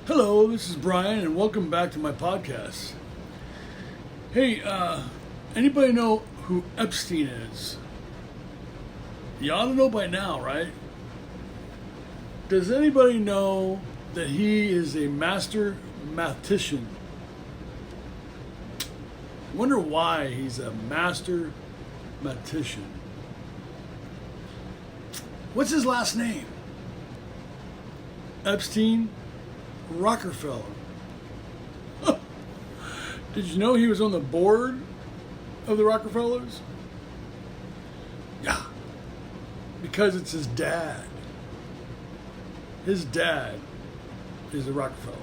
Hello, this is Brian, and welcome back to my podcast. Hey, anybody know who Epstein is? You ought to know by now, right? Does anybody know that he is a master mathematician? I wonder why he's a master mathematician. What's his last name? Epstein Rockefeller. Did you know he was on the board of the Rockefellers? Yeah, because it's his dad. His dad is a Rockefeller.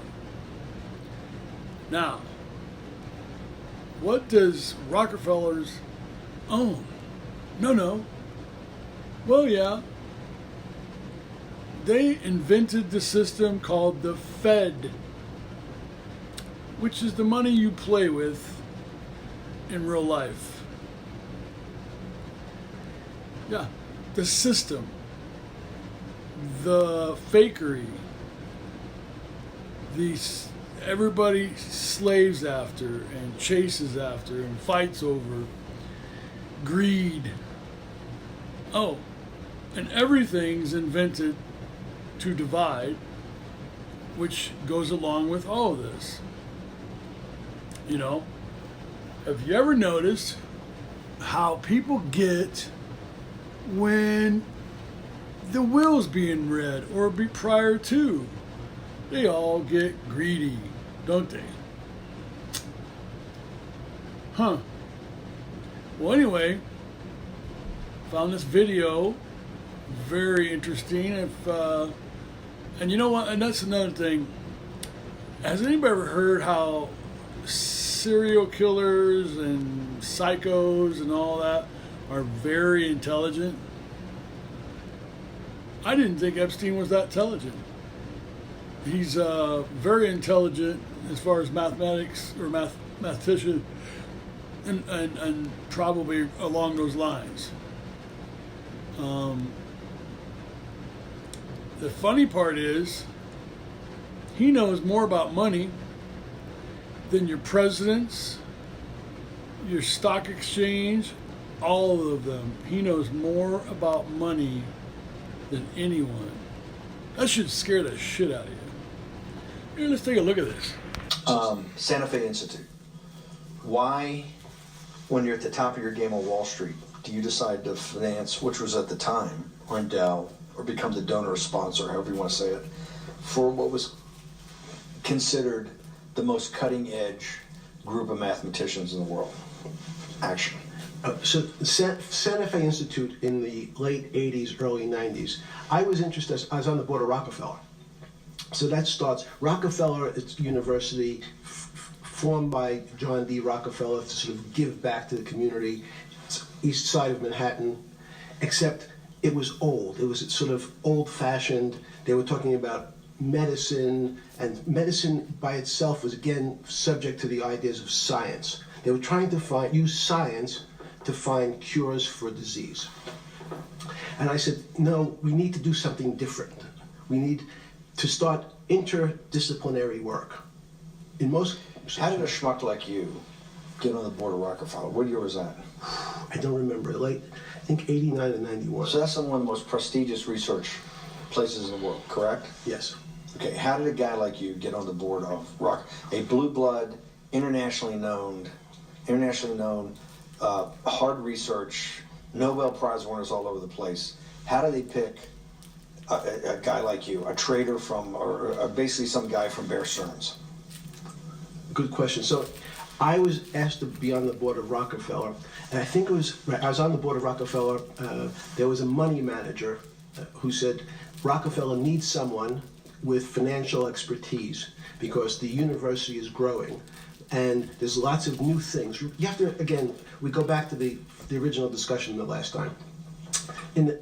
Now, what does Rockefellers own? No. Well, yeah. They invented the system called the Fed, which is the money you play with in real life. Yeah, the system, the fakery, everybody slaves after and chases after and fights over, greed. Oh, and everything's invented to divide, which goes along with all of this. You know, have you ever noticed how people get when the will's being read or prior to? They all get greedy, don't they? Huh. Well, anyway, found this video very interesting. And you know what? And that's another thing. Has anybody ever heard how serial killers and psychos and all that are very intelligent? I didn't think Epstein was that intelligent. He's very intelligent as far as mathematics or mathematician and probably along those lines. The funny part is, he knows more about money than your presidents, your stock exchange, all of them. He knows more about money than anyone. That should scare the shit out of you. Here, let's take a look at this. Santa Fe Institute. Why, when you're at the top of your game on Wall Street, do you decide to finance, which was at the time, or endow, or become the donor or sponsor, however you want to say it, for what was considered the most cutting-edge group of mathematicians in the world? Action. So Santa Fe Institute in the late 80s, early 90s, I was interested, I was on the board of Rockefeller. So that starts, Rockefeller is a university formed by John D. Rockefeller to sort of give back to the community. It's east side of Manhattan, except it was old. It was sort of old-fashioned. They were talking about medicine, and medicine by itself was, again, subject to the ideas of science. They were trying to use science to find cures for disease. And I said, no, we need to do something different. We need to start interdisciplinary work. In most... How did a schmuck like you get on the board of Rockefeller? What year was that? I don't remember. I think 89 and 91. So that's one of the most prestigious research places in the world, correct? Yes. Okay, how did a guy like you get on the board of a blue blood, internationally known, hard research, Nobel Prize winners all over the place? How do they pick a guy like you, a trader from, or basically some guy from Bear Stearns? Good question. So I was asked to be on the board of Rockefeller, and I think I was on the board of Rockefeller. There was a money manager who said Rockefeller needs someone with financial expertise because the university is growing and there's lots of new things. You have to, again, we go back to the original discussion the last time.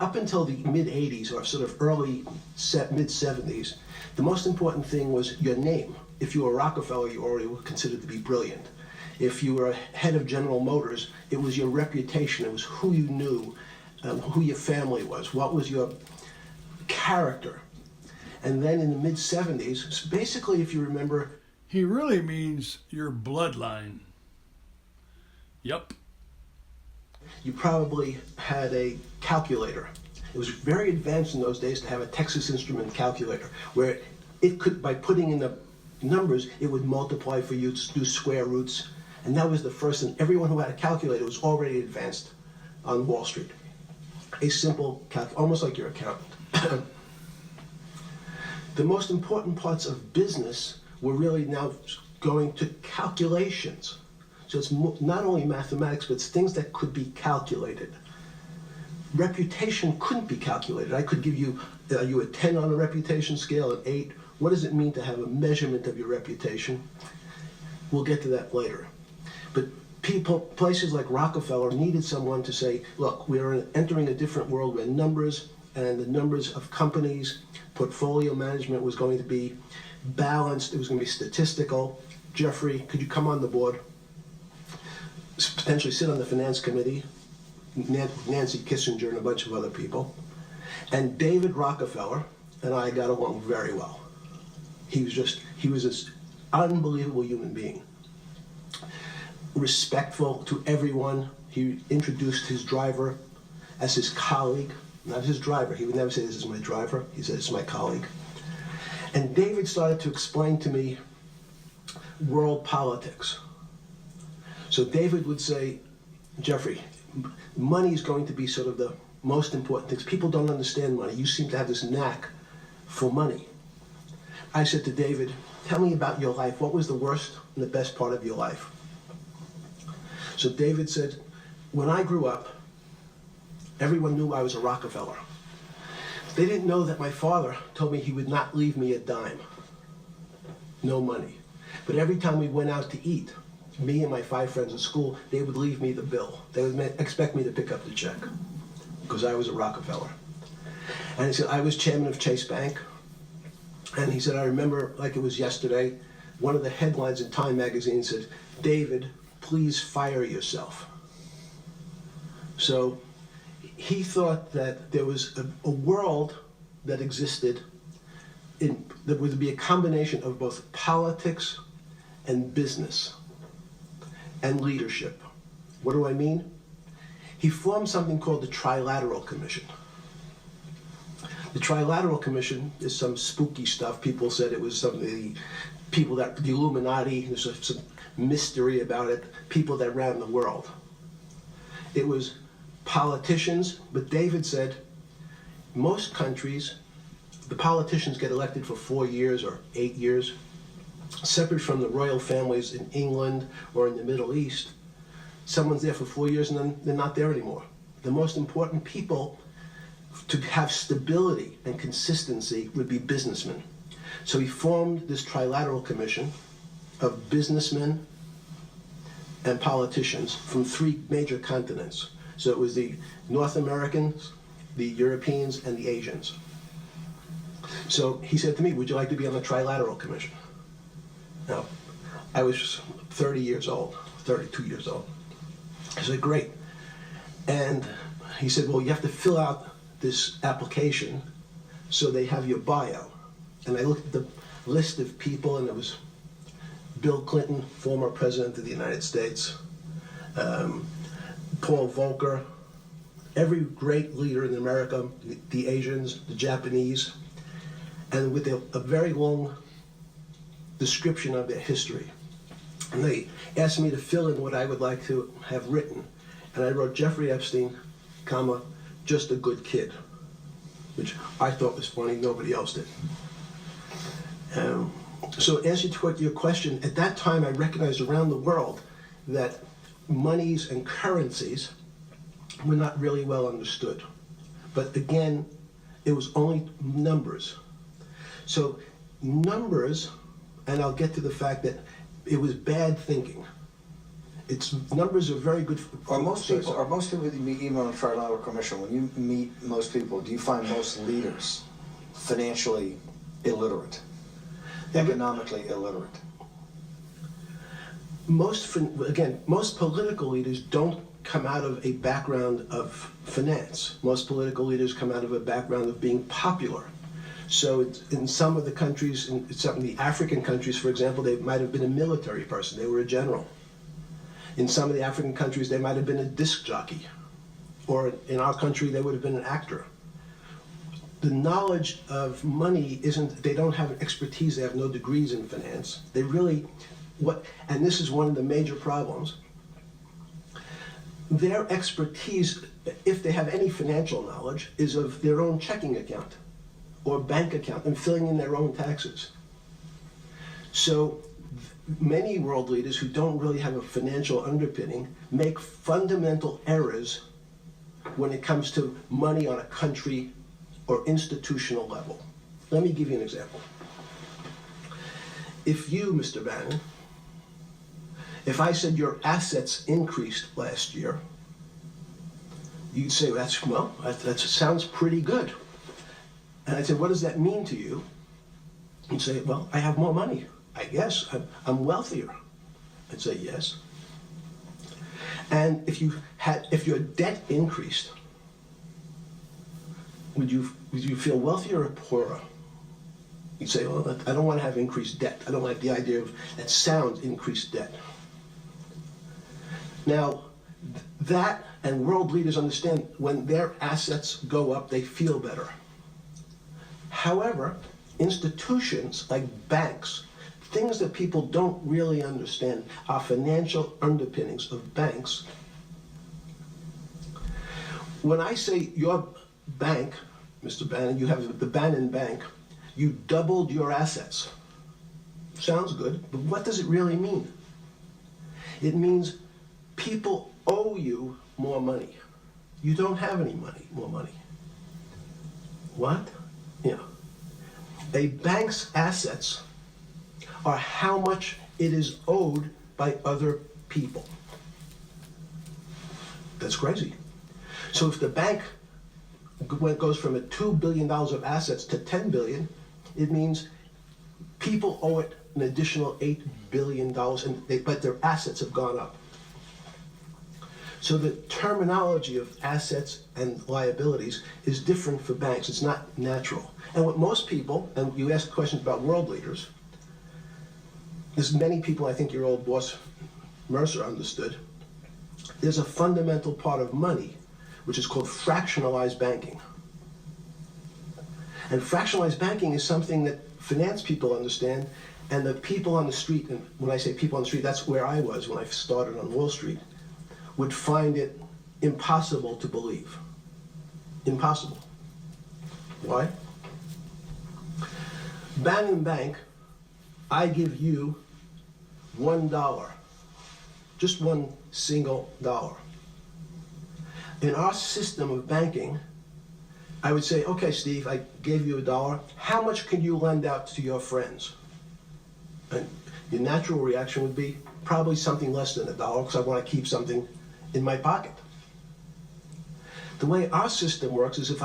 Up until the mid-'80s or sort of mid-'70s, the most important thing was your name. If you were Rockefeller, you already were considered to be brilliant. If you were head of General Motors, it was your reputation. It was who you knew, who your family was, what was your character. And then in the mid-70s, basically, if you remember, He really means your bloodline. Yep. you probably had a calculator. It was very advanced in those days to have a Texas Instrument calculator, where it could, by putting in the numbers, it would multiply for you to do square roots. And that was the first, and everyone who had a calculator was already advanced on Wall Street. A simple almost like your accountant. The most important parts of business were really now going to calculations. So it's not only mathematics, but it's things that could be calculated. Reputation couldn't be calculated. I could give you, are you a 10 on a reputation scale, an 8? What does it mean to have a measurement of your reputation? We'll get to that later. But places like Rockefeller needed someone to say, look, we are entering a different world where numbers and the numbers of companies, portfolio management was going to be balanced, it was going to be statistical. Jeffrey, could you come on the board? Potentially sit on the finance committee, Nancy Kissinger and a bunch of other people. And David Rockefeller and I got along very well. He was this unbelievable human being. Respectful to everyone. He introduced his driver as his colleague, not his driver. He would never say, this is my driver. He said, this is my colleague. And David started to explain to me world politics. So David would say, Jeffrey, money is going to be sort of the most important things. People don't understand money. You seem to have this knack for money. I said to David, tell me about your life. What was the worst and the best part of your life? So David said, when I grew up, everyone knew I was a Rockefeller. They didn't know that my father told me he would not leave me a dime. No money. But every time we went out to eat, me and my 5 friends at school, they would leave me the bill. They would expect me to pick up the check because I was a Rockefeller. And he said, I was chairman of Chase Bank. And he said, I remember like it was yesterday, one of the headlines in Time magazine said, David, please fire yourself. So he thought that there was a world that existed that would be a combination of both politics and business and leadership. What do I mean? He formed something called the Trilateral Commission. The Trilateral Commission is some spooky stuff. People said it was some of the people that, the Illuminati, there's some mystery about it, people that ran the world. It was politicians, but David said most countries, the politicians get elected for 4 years or 8 years, separate from the royal families in England or in the Middle East. Someone's there for 4 years and then they're not there anymore. The most important people to have stability and consistency would be businessmen. So he formed this Trilateral Commission of businessmen and politicians from 3 major continents. So it was the North Americans, the Europeans, and the Asians. So he said to me, would you like to be on the Trilateral Commission? Now, I was 30 years old, 32 years old. I said, great. And he said, well, you have to fill out this application so they have your bio. And I looked at the list of people, and it was Bill Clinton, former president of the United States, Paul Volcker, every great leader in America, the Asians, the Japanese, and with a very long description of their history. And they asked me to fill in what I would like to have written. And I wrote Jeffrey Epstein, comma, just a good kid, which I thought was funny, nobody else did. So answer to your question, at that time I recognized around the world that monies and currencies were not really well understood. But again, it was only numbers. So numbers, and I'll get to the fact that it was bad thinking. Numbers are very good for Most people that you meet, even on the Trilateral Commission, when you meet most people, do you find most leaders financially illiterate, economically illiterate? Most political leaders don't come out of a background of finance. Most political leaders come out of a background of being popular. So in some of the countries, in some of the African countries, for example, they might have been a military person. They were a general. In some of the African countries, they might have been a disc jockey. Or in our country, they would have been an actor. The knowledge of money isn't, they don't have expertise, they have no degrees in finance. They really, and this is one of the major problems, their expertise, if they have any financial knowledge, is of their own checking account or bank account and filling in their own taxes. So many world leaders who don't really have a financial underpinning make fundamental errors when it comes to money on a country or institutional level. Let me give you an example. If you, Mr. Bannon, if I said your assets increased last year, you'd say, that sounds pretty good. And I'd say, what does that mean to you? You'd say, well, I have more money. I guess I'm wealthier. I'd say, yes. And if your debt increased, would you feel wealthier or poorer? You'd say, well, I don't want to have increased debt. I don't like the idea of, that sounds, increased debt. Now, that and world leaders understand when their assets go up, they feel better. However, institutions like banks, things that people don't really understand are financial underpinnings of banks. When I say your bank, Mr. Bannon, you have the Bannon Bank, you doubled your assets. Sounds good, but what does it really mean? It means people owe you more money. You don't have any more money. What? Yeah. A bank's assets are how much it is owed by other people. That's crazy. So if the bank goes from $2 billion of assets to $10 billion, it means people owe it an additional $8 billion, but their assets have gone up. So the terminology of assets and liabilities is different for banks. It's not natural. And what most people, and you ask questions about world leaders, there's many people, I think your old boss Mercer understood, there's a fundamental part of money which is called fractionalized banking. And fractionalized banking is something that finance people understand, and the people on the street, and when I say people on the street, that's where I was when I started on Wall Street, would find it impossible to believe. Impossible. Why? Bannon Bank, I give you $1, just one single dollar. In our system of banking, I would say, okay, Steve, I gave you $1. How much can you lend out to your friends? And your natural reaction would be probably something less than $1 because I want to keep something in my pocket. The way our system works is if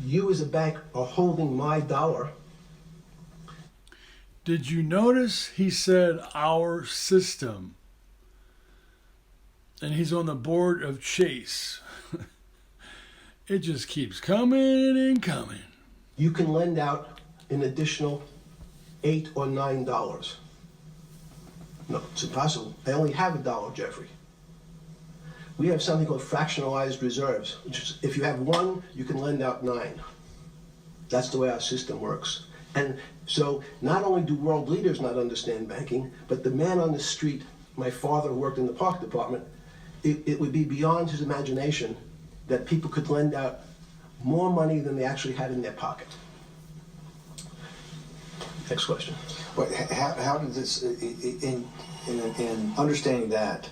you as a bank are holding my dollar. Did you notice he said our system? And he's on the board of Chase. It just keeps coming and coming. You can lend out an additional $8 or $9. No, it's impossible. I only have $1, Jeffrey. We have something called fractionalized reserves, which is if you have 1, you can lend out 9. That's the way our system works. And so not only do world leaders not understand banking, but the man on the street, my father who worked in the park department, it would be beyond his imagination that people could lend out more money than they actually had in their pocket. Next question. But how did this, in understanding that,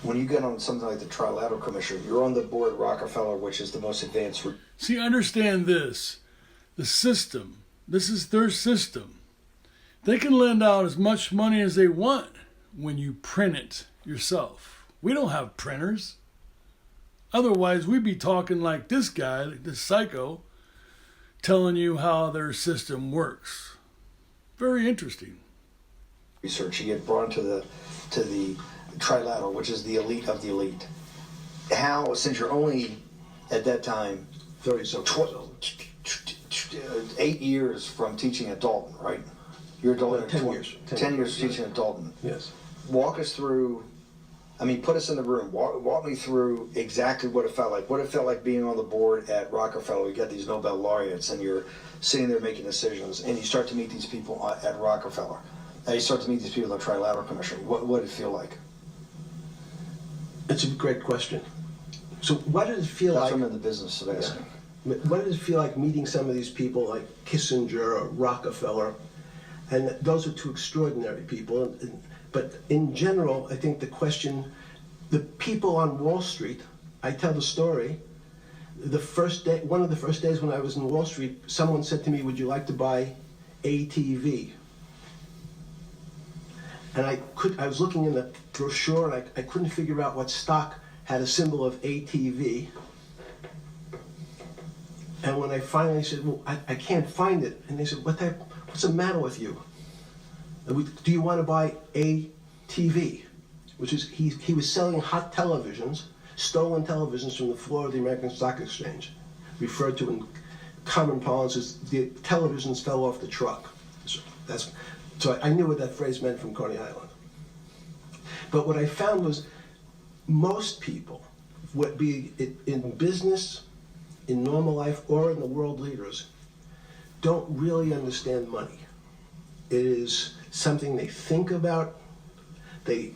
when you get on something like the Trilateral Commission, you're on the board of Rockefeller, which is the most advanced. See, understand this. The system, this is their system. They can lend out as much money as they want when you print it yourself. We don't have printers. Otherwise, we'd be talking like this guy, this psycho, telling you how their system works. Very interesting. Research. You get brought to the Trilateral, which is the elite of the elite. How, since you're only at that time 30-something years old. 8 years from teaching at Dalton, right? You're a Dalton. 10 years. 10 years teaching at Dalton. Yes. Walk us through. I mean, put us in the room. Walk me through exactly what it felt like. What it felt like being on the board at Rockefeller. You got these Nobel laureates, and you're sitting there making decisions, and you start to meet these people at Rockefeller. And you start to meet these people at the Trilateral Commission. What did it feel like? It's a great question. So what did it feel That's like? what I'm in the business of asking. Yeah. What did it feel like meeting some of these people like Kissinger or Rockefeller? And those are two extraordinary people. But in general, I think the question, the people on Wall Street, I tell the story, the first day, one of the first days when I was in Wall Street, someone said to me, would you like to buy ATV? And I was looking in the brochure and I couldn't figure out what stock had a symbol of ATV. And when I finally said, well, I can't find it. And they said, what's the matter with you? Do you want to buy ATV? Which is, he was selling hot televisions, stolen televisions from the floor of the American Stock Exchange, referred to in common parlance as the televisions fell off the truck. So I knew what that phrase meant from Coney Island. But what I found was most people, would be in business, in normal life, or in the world leaders, don't really understand money. It is something they think about. They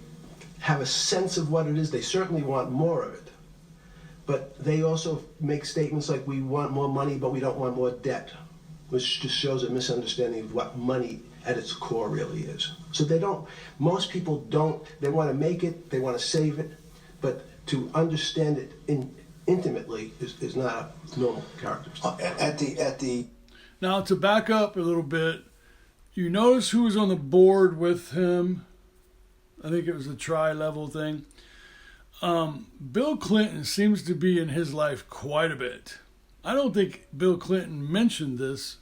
have a sense of what it is. They certainly want more of it. But they also make statements like, we want more money, but we don't want more debt, which just shows a misunderstanding of what money at its core really is. So most people don't, they want to make it, they want to save it, but to understand it intimately is not a normal characteristic. Now, to back up a little bit, you notice who was on the board with him. I think it was a tri-level thing. Bill Clinton seems to be in his life quite a bit. I don't think Bill Clinton mentioned this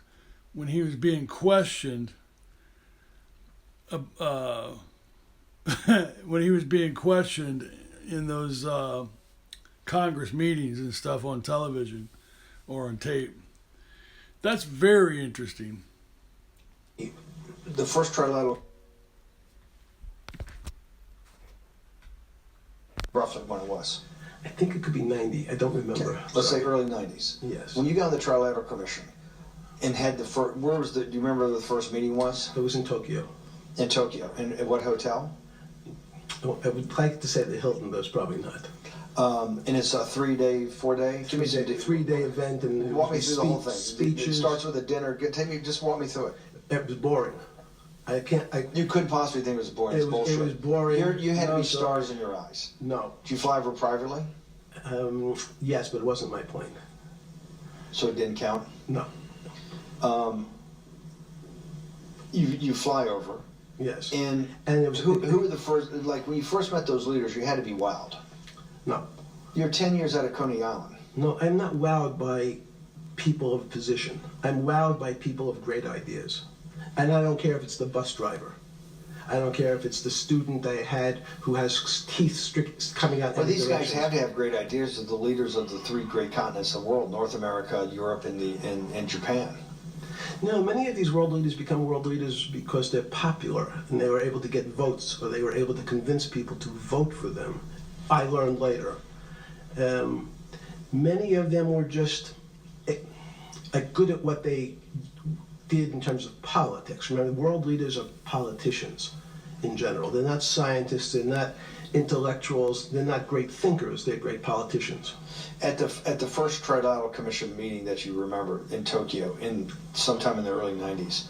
when he was being questioned. When he was being questioned in those Congress meetings and stuff on television or on tape. That's very interesting. The first trilateral, roughly when it was. I think it could be 90. I don't remember. Okay. Let's say early 90s. Yes. When you got on the Trilateral Commission and had the first, do you remember where the first meeting was? It was in Tokyo. In Tokyo. And at what hotel? I would like to say the Hilton, but it's probably not. And it's a 3-day, 4-day? Three-day event, and walk me through the whole thing. Speeches. It starts with a dinner. Just walk me through it. It was boring. You couldn't possibly think it was boring. It's bullshit. It was boring. You had to be stars in your eyes. No. Did you fly over privately? Yes, but it wasn't my plane. So it didn't count? No. You fly over. Yes. And it was who were the first? Like when you first met those leaders, you had to be wowed. No. You're 10 years out of Coney Island. No, I'm not wowed by people of position. I'm wowed by people of great ideas. And I don't care if it's the bus driver. I don't care if it's the student I had who has teeth coming out. Well, these guys have to have great ideas. They're the leaders of the 3 great continents of the world: North America, Europe, and Japan. No, many of these world leaders become world leaders because they're popular and they were able to get votes, or they were able to convince people to vote for them. I learned later. Many of them were just good at what they did in terms of politics. Remember, world leaders are politicians in general. They're not scientists, they're not intellectuals, they're not great thinkers, they're great politicians. At the first Trilateral Commission meeting that you remember in Tokyo, sometime in the early 90s,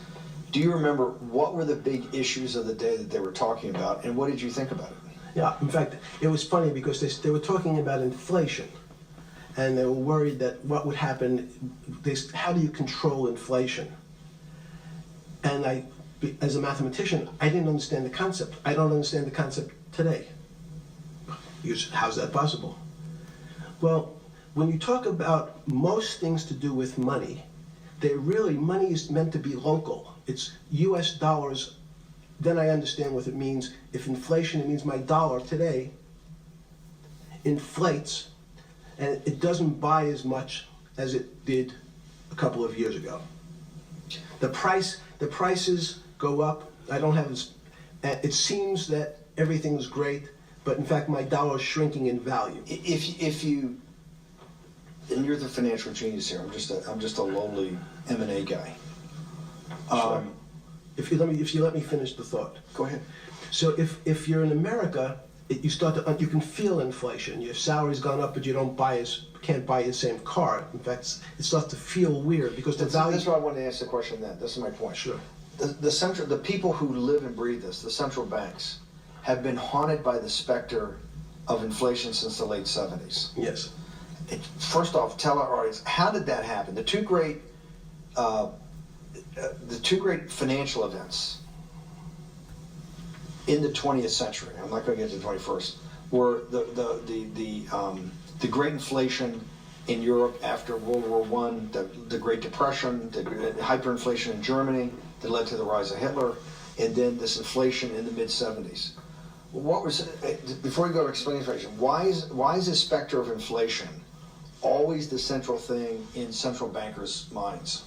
do you remember what were the big issues of the day that they were talking about, and what did you think about it? Yeah, in fact, it was funny because they were talking about inflation, and they were worried that what would happen, how do you control inflation? And as a mathematician, I didn't understand the concept. I don't understand the concept today. How's that possible? Well, when you talk about most things to do with money, money is meant to be local. It's US dollars. Then I understand what it means. If inflation, it means my dollar today inflates, and it doesn't buy as much as it did a couple of years ago. The prices go up. I don't have this. It seems that everything's great, but in fact, my dollar is shrinking in value. If you, and you're the financial genius here. I'm just a lowly M&A guy. Sure. If you let me finish the thought. Go ahead. So if you're in America, you can feel inflation. Your salary's gone up, but you can't buy the same car. In fact, it starts to feel weird because the value. That's why I wanted to ask the question. This is my point. Sure. The people who live and breathe this, the central banks, have been haunted by the specter of inflation since the late 70s. Yes. First off, tell our audience, how did that happen? The two great financial events in the 20th century, I'm not going to get to the 21st, were the great inflation in Europe after World War I, the Great Depression, the hyperinflation in Germany that led to the rise of Hitler, and then this inflation in the mid-70s. Before we go to explain inflation, why is this specter of inflation always the central thing in central bankers' minds?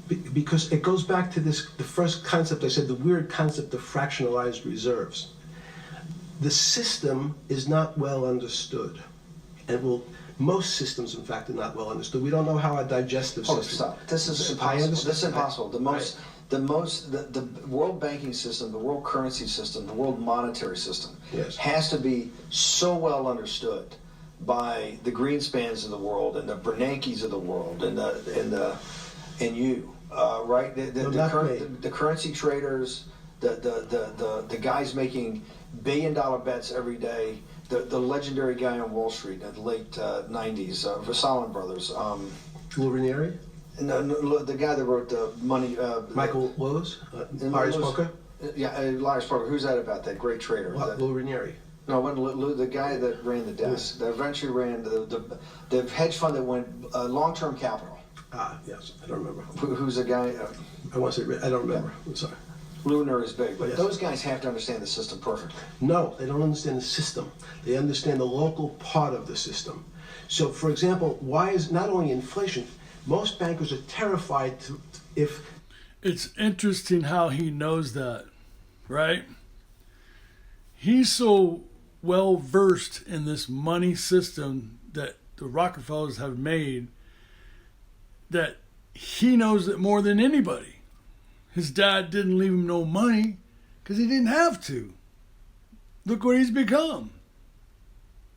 Because it goes back to the first concept I said, the weird concept of fractionalized reserves. The system is not well understood, and most systems, in fact, are not well understood. We don't know how our digestive system. Stop! This is impossible. This is impossible. The world banking system, the world currency system, the world monetary system has to be so well understood by the Greenspans of the world and the Bernankes of the world and you, right? The currency traders, the guys making billion-dollar bets every day, the legendary guy on Wall Street in the late 90s, Salomon Brothers. Lou Ranieri? No, the guy that wrote the money. Michael Lewis? Lars Poker? Yeah, Lars Poker. Who's that about? That great trader. Lou Ranieri. No, when Lou, the guy that ran the desk, that eventually ran the hedge fund that went long-term capital. Yes, I don't remember. Who's the guy? I want to say, I don't remember. I'm sorry. Lunar is big, but Yes. those guys have to understand the system perfectly. No, they don't understand the system. They understand the local part of the system. So, for example, why is not only inflation, most bankers are terrified if... It's interesting how he knows that, right? He's so well versed in this money system that the Rockefellers have made that he knows it more than anybody. His dad didn't leave him no money because he didn't have to. Look what he's become.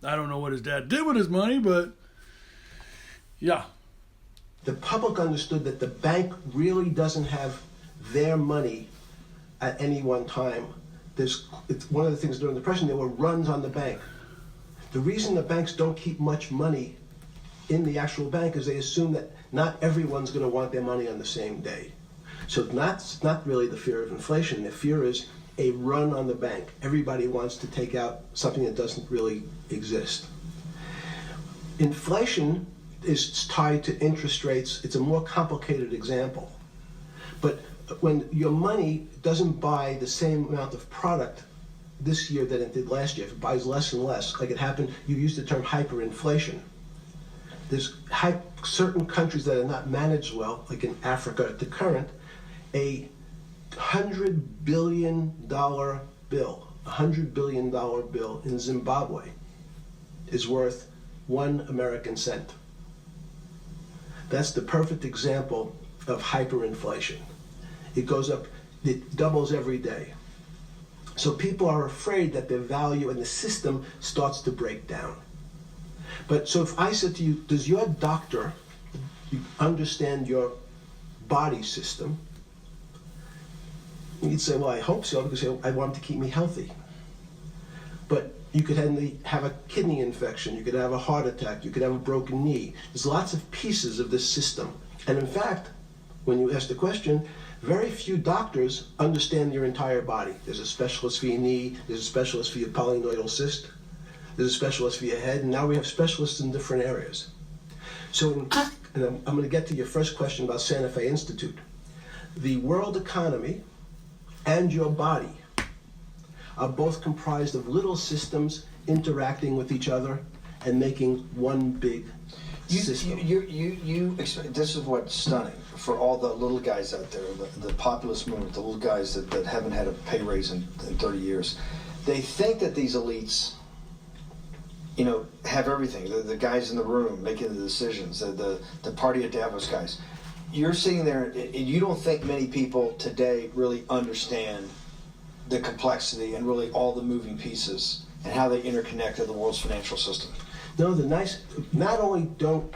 I don't know what his dad did with his money, but yeah. The public understood that the bank really doesn't have their money at any one time. It's one of the things during the Depression, there were runs on the bank. The reason the banks don't keep much money in the actual bank is they assume that not everyone's going to want their money on the same day. So it's not really the fear of inflation. The fear is a run on the bank. Everybody wants to take out something that doesn't really exist. Inflation is tied to interest rates. It's a more complicated example. But when your money doesn't buy the same amount of product this year than it did last year, if it buys less and less, like it happened, you used the term hyperinflation. There's certain countries that are not managed well, like in Africa at the current, a $100 billion bill in Zimbabwe is worth 1 American cent. That's the perfect example of hyperinflation. It goes up, it doubles every day. So people are afraid that their value and the system starts to break down. But so if I said to you, does your doctor understand your body system? You'd say, well, I hope so, because I want him to keep me healthy. But you could have a kidney infection, you could have a heart attack, you could have a broken knee. There's lots of pieces of this system. And in fact, when you ask the question, very few doctors understand your entire body. There's a specialist for your knee, there's a specialist for your polynoidal cyst, there's a specialist for your head, and now we have specialists in different areas. So, and I'm going to get to your first question about Santa Fe Institute. The world economy and your body are both comprised of little systems interacting with each other and making one big system. This is what's stunning for all the little guys out there, the populist movement, the little guys that haven't had a pay raise in 30 years. They think that these elites, have everything. The guys in the room making the decisions, the party at Davos guys. You're sitting there, and you don't think many people today really understand the complexity and really all the moving pieces and how they interconnect to the world's financial system. No, not only don't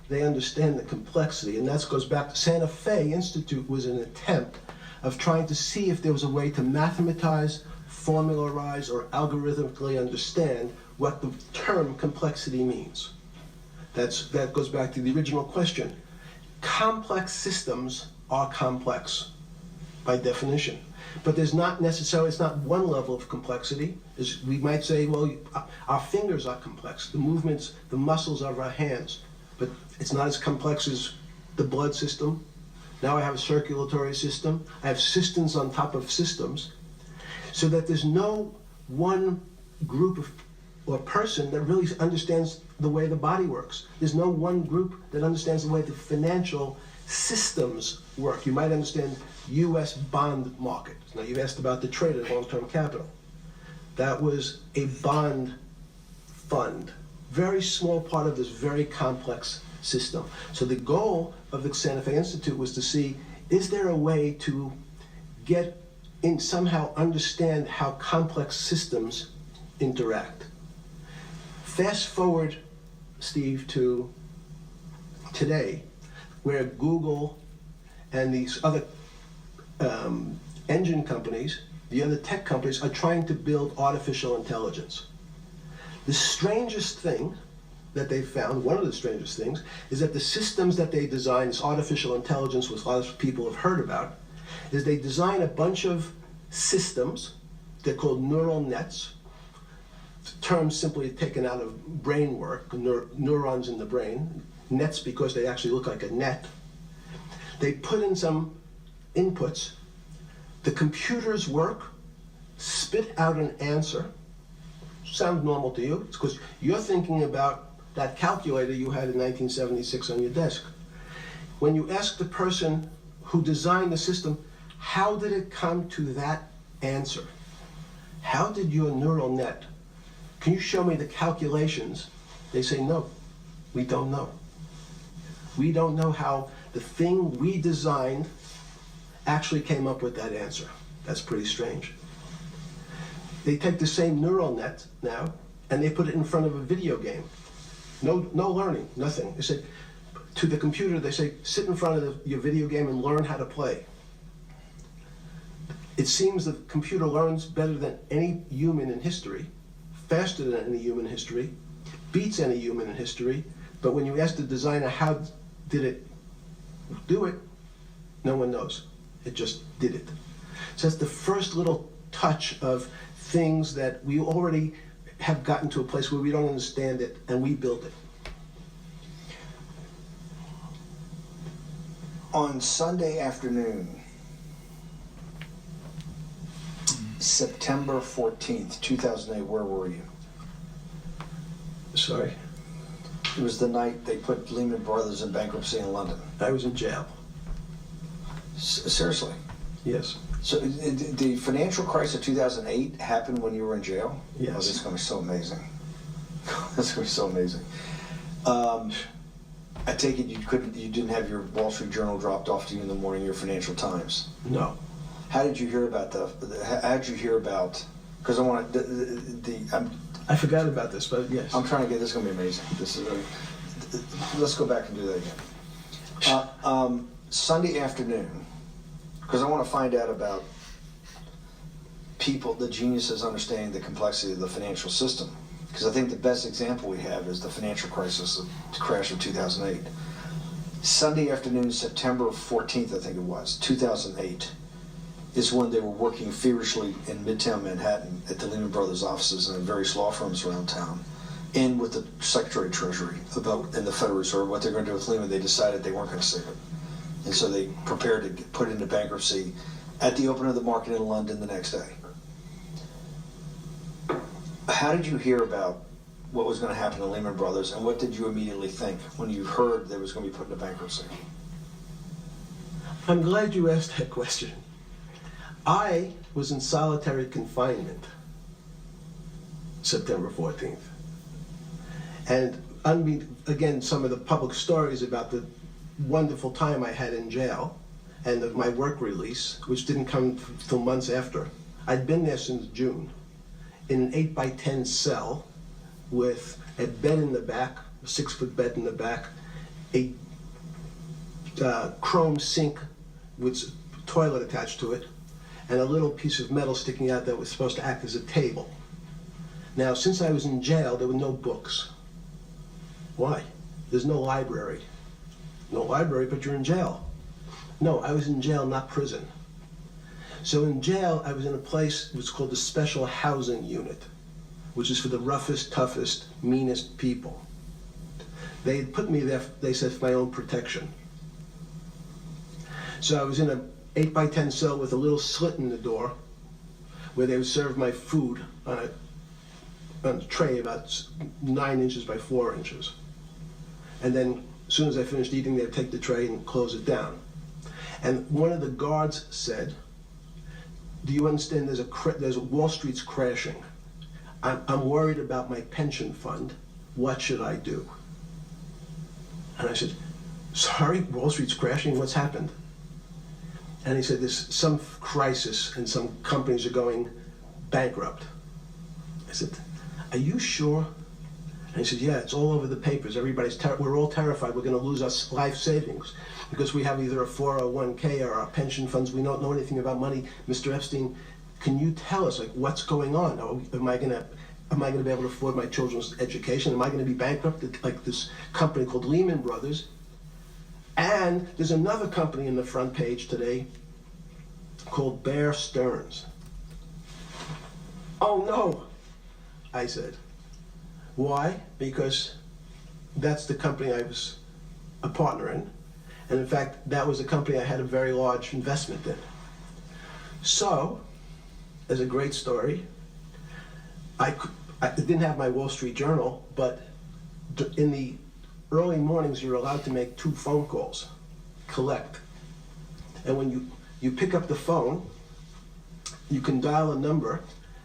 they understand the complexity, and that goes back to Santa Fe Institute was an attempt of trying to see if there was a way to mathematize, formularize, or algorithmically understand what the term complexity means. That goes back to the original question. Complex systems are complex by definition. But there's not necessarily, it's not one level of complexity. We might say, well, our fingers are complex, the movements, the muscles of our hands, but it's not as complex as the blood system. Now I have a circulatory system. I have systems on top of systems, so that there's no one group or person that really understands the way the body works. There's no one group that understands the way the financial systems work. You might understand U.S. bond market. Now you've asked about the trade of long-term capital. That was a bond fund, very small part of this very complex system. So the goal of the Santa Fe Institute was to see, is there a way to get in, somehow understand how complex systems interact? Fast forward, Steve, to today, where Google and these other engine companies, the other tech companies, are trying to build artificial intelligence. The strangest thing that they found, one of the strangest things, is that the systems that they design, this artificial intelligence, which a lot of people have heard about, is they design a bunch of systems. They're called neural nets. Terms simply taken out of brain work, neurons in the brain. Nets because they actually look like a net. They put in some inputs. The computers work, spit out an answer. Sounds normal to you. It's because you're thinking about that calculator you had in 1976 on your desk. When you ask the person who designed the system, how did it come to that answer? How did your neural net, can you show me the calculations? They say, no, we don't know. We don't know how the thing we designed actually came up with that answer. That's pretty strange. They take the same neural net now and they put it in front of a video game. No learning, nothing. They say to the computer, they say, sit in front of your video game and learn how to play. It seems the computer learns better than any human in history, faster than any human in history, beats any human in history, but when you ask the designer how did it do it, no one knows. It just did it. So that's the first little touch of things that we already have gotten to a place where we don't understand it and we build it. On Sunday afternoon, September 14th, 2008, where were you? Sorry? It was the night they put Lehman Brothers in bankruptcy in London. I was in jail. Seriously? Yes. So the financial crisis of 2008 happened when you were in jail? Yes. Oh, this is going to be so amazing. This is going to be so amazing. I take it you didn't have your Wall Street Journal dropped off to you in the morning, your Financial Times? No. How did you hear about because I want I forgot about this, but yes. I'm trying to get this. Is going to be amazing. Let's go back and do that again. Sunday afternoon, because I want to find out about people, the geniuses understanding the complexity of the financial system. Because I think the best example we have is the financial crisis, the crash of 2008. Sunday afternoon, September 14th, I think it was, 2008, is when they were working feverishly in Midtown Manhattan at the Lehman Brothers offices and in various law firms around town, and with the Secretary of Treasury and the Federal Reserve, what they're going to do with Lehman. They decided they weren't going to save it. And so they prepared to put it into bankruptcy at the open of the market in London the next day. How did you hear about what was going to happen to Lehman Brothers, and what did you immediately think when you heard they was going to be put into bankruptcy? I'm glad you asked that question. I was in solitary confinement September 14th. And again, some of the public stories about the wonderful time I had in jail and of my work release, which didn't come till months after. I'd been there since June in an 8x10 cell with a bed in the back, a 6-foot bed in the back, a chrome sink with a toilet attached to it, and a little piece of metal sticking out that was supposed to act as a table. Now, since I was in jail, there were no books. Why? There's no library. No library, but you're in jail. No, I was in jail, not prison. So in jail, I was in a place which was called the Special Housing Unit, which is for the roughest, toughest, meanest people. They had put me there, they said, for my own protection. So I was in an 8x10 cell with a little slit in the door where they would serve my food on a tray about 9 inches by 4 inches. And then as soon as I finished eating, they'd take the tray and close it down. And one of the guards said, do you understand there's Wall Street's crashing. I'm worried about my pension fund. What should I do? And I said, sorry, Wall Street's crashing, what's happened? And he said, there's some crisis and some companies are going bankrupt. I said, are you sure? And he said, yeah, it's all over the papers. We're all terrified we're going to lose our life savings because we have either a 401k or our pension funds. We don't know anything about money. Mr. Epstein, can you tell us, like, what's going on? Am I going to be able to afford my children's education? Am I going to be bankrupt like this company called Lehman Brothers? And there's another company in the front page today called Bear Stearns. Oh no, I said. Why? Because that's the company I was a partner in. And in fact, that was a company I had a very large investment in. So, as a great story, I didn't have my Wall Street Journal, but in the early mornings, you're allowed to make 2 phone calls, collect. And when you pick up the phone, you can dial a number,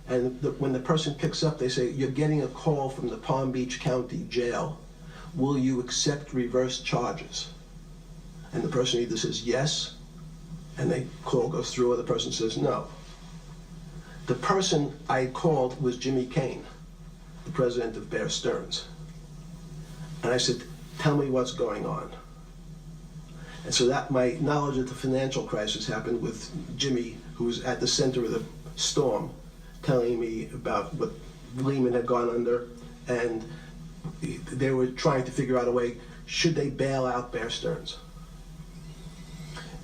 and when the person picks up, they say, you're getting a call from the Palm Beach County Jail. Will you accept reverse charges? And the person either says yes, and the call goes through, or the person says no. The person I called was Jimmy Kane, the president of Bear Stearns. And I said, tell me what's going on. And so that my knowledge of the financial crisis happened with Jimmy, who was at the center of the storm, telling me about what Lehman had gone under, and they were trying to figure out a way, should they bail out Bear Stearns?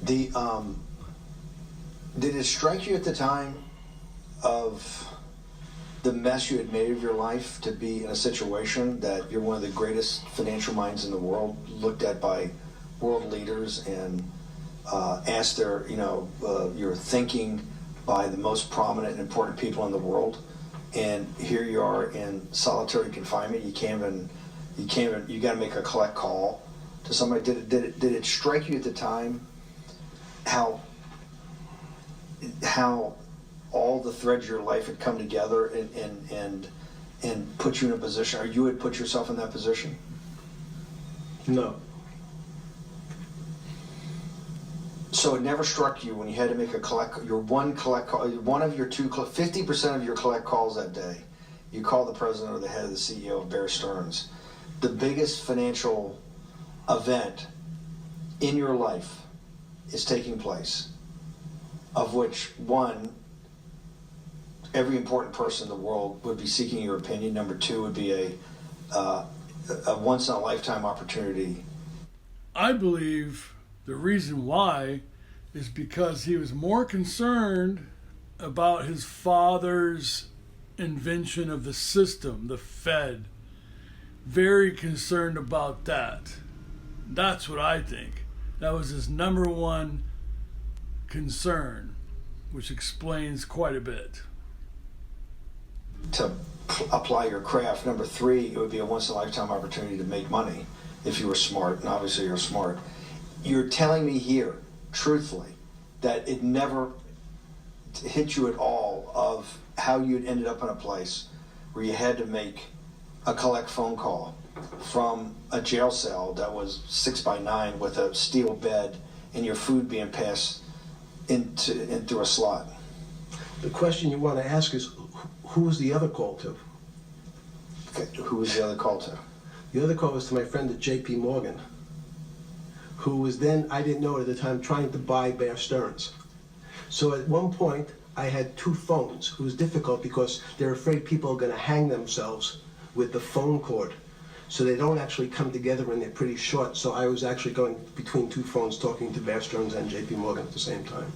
Did it strike you at the time of the mess you had made of your life to be in a situation that you're one of the greatest financial minds in the world, looked at by world leaders and asked your thinking by the most prominent and important people in the world, and here you are in solitary confinement. You got to make a collect call to somebody. Did it strike you at the time how all the threads of your life had come together and put you in a position, or you had put yourself in that position? No. So it never struck you when you had to make one of your 50% of your collect calls that day, you call the president or the head of the CEO of Bear Stearns. The biggest financial event in your life is taking place, of which one, every important person in the world would be seeking your opinion. Number 2 would be a once-in-a-lifetime opportunity. I believe the reason why is because he was more concerned about his father's invention of the system, the Fed. Very concerned about that. That's what I think. That was his number one concern, which explains quite a bit. to apply your craft. Number three, it would be a once-in-a-lifetime opportunity to make money if you were smart, and obviously you're smart. You're telling me here, truthfully, that it never hit you at all of how you'd ended up in a place where you had to make a collect phone call from a jail cell that was 6x9 with a steel bed and your food being passed into a slot. The question you want to ask is, who was the other call to? Okay, who was the other call to? The other call was to my friend at J.P. Morgan, who was then, I didn't know it at the time, trying to buy Bear Stearns. So at one point, I had two phones. It was difficult because they're afraid people are going to hang themselves with the phone cord. So they don't actually come together when they're pretty short. So I was actually going between two phones talking to Bear Stearns and J.P. Morgan at the same time.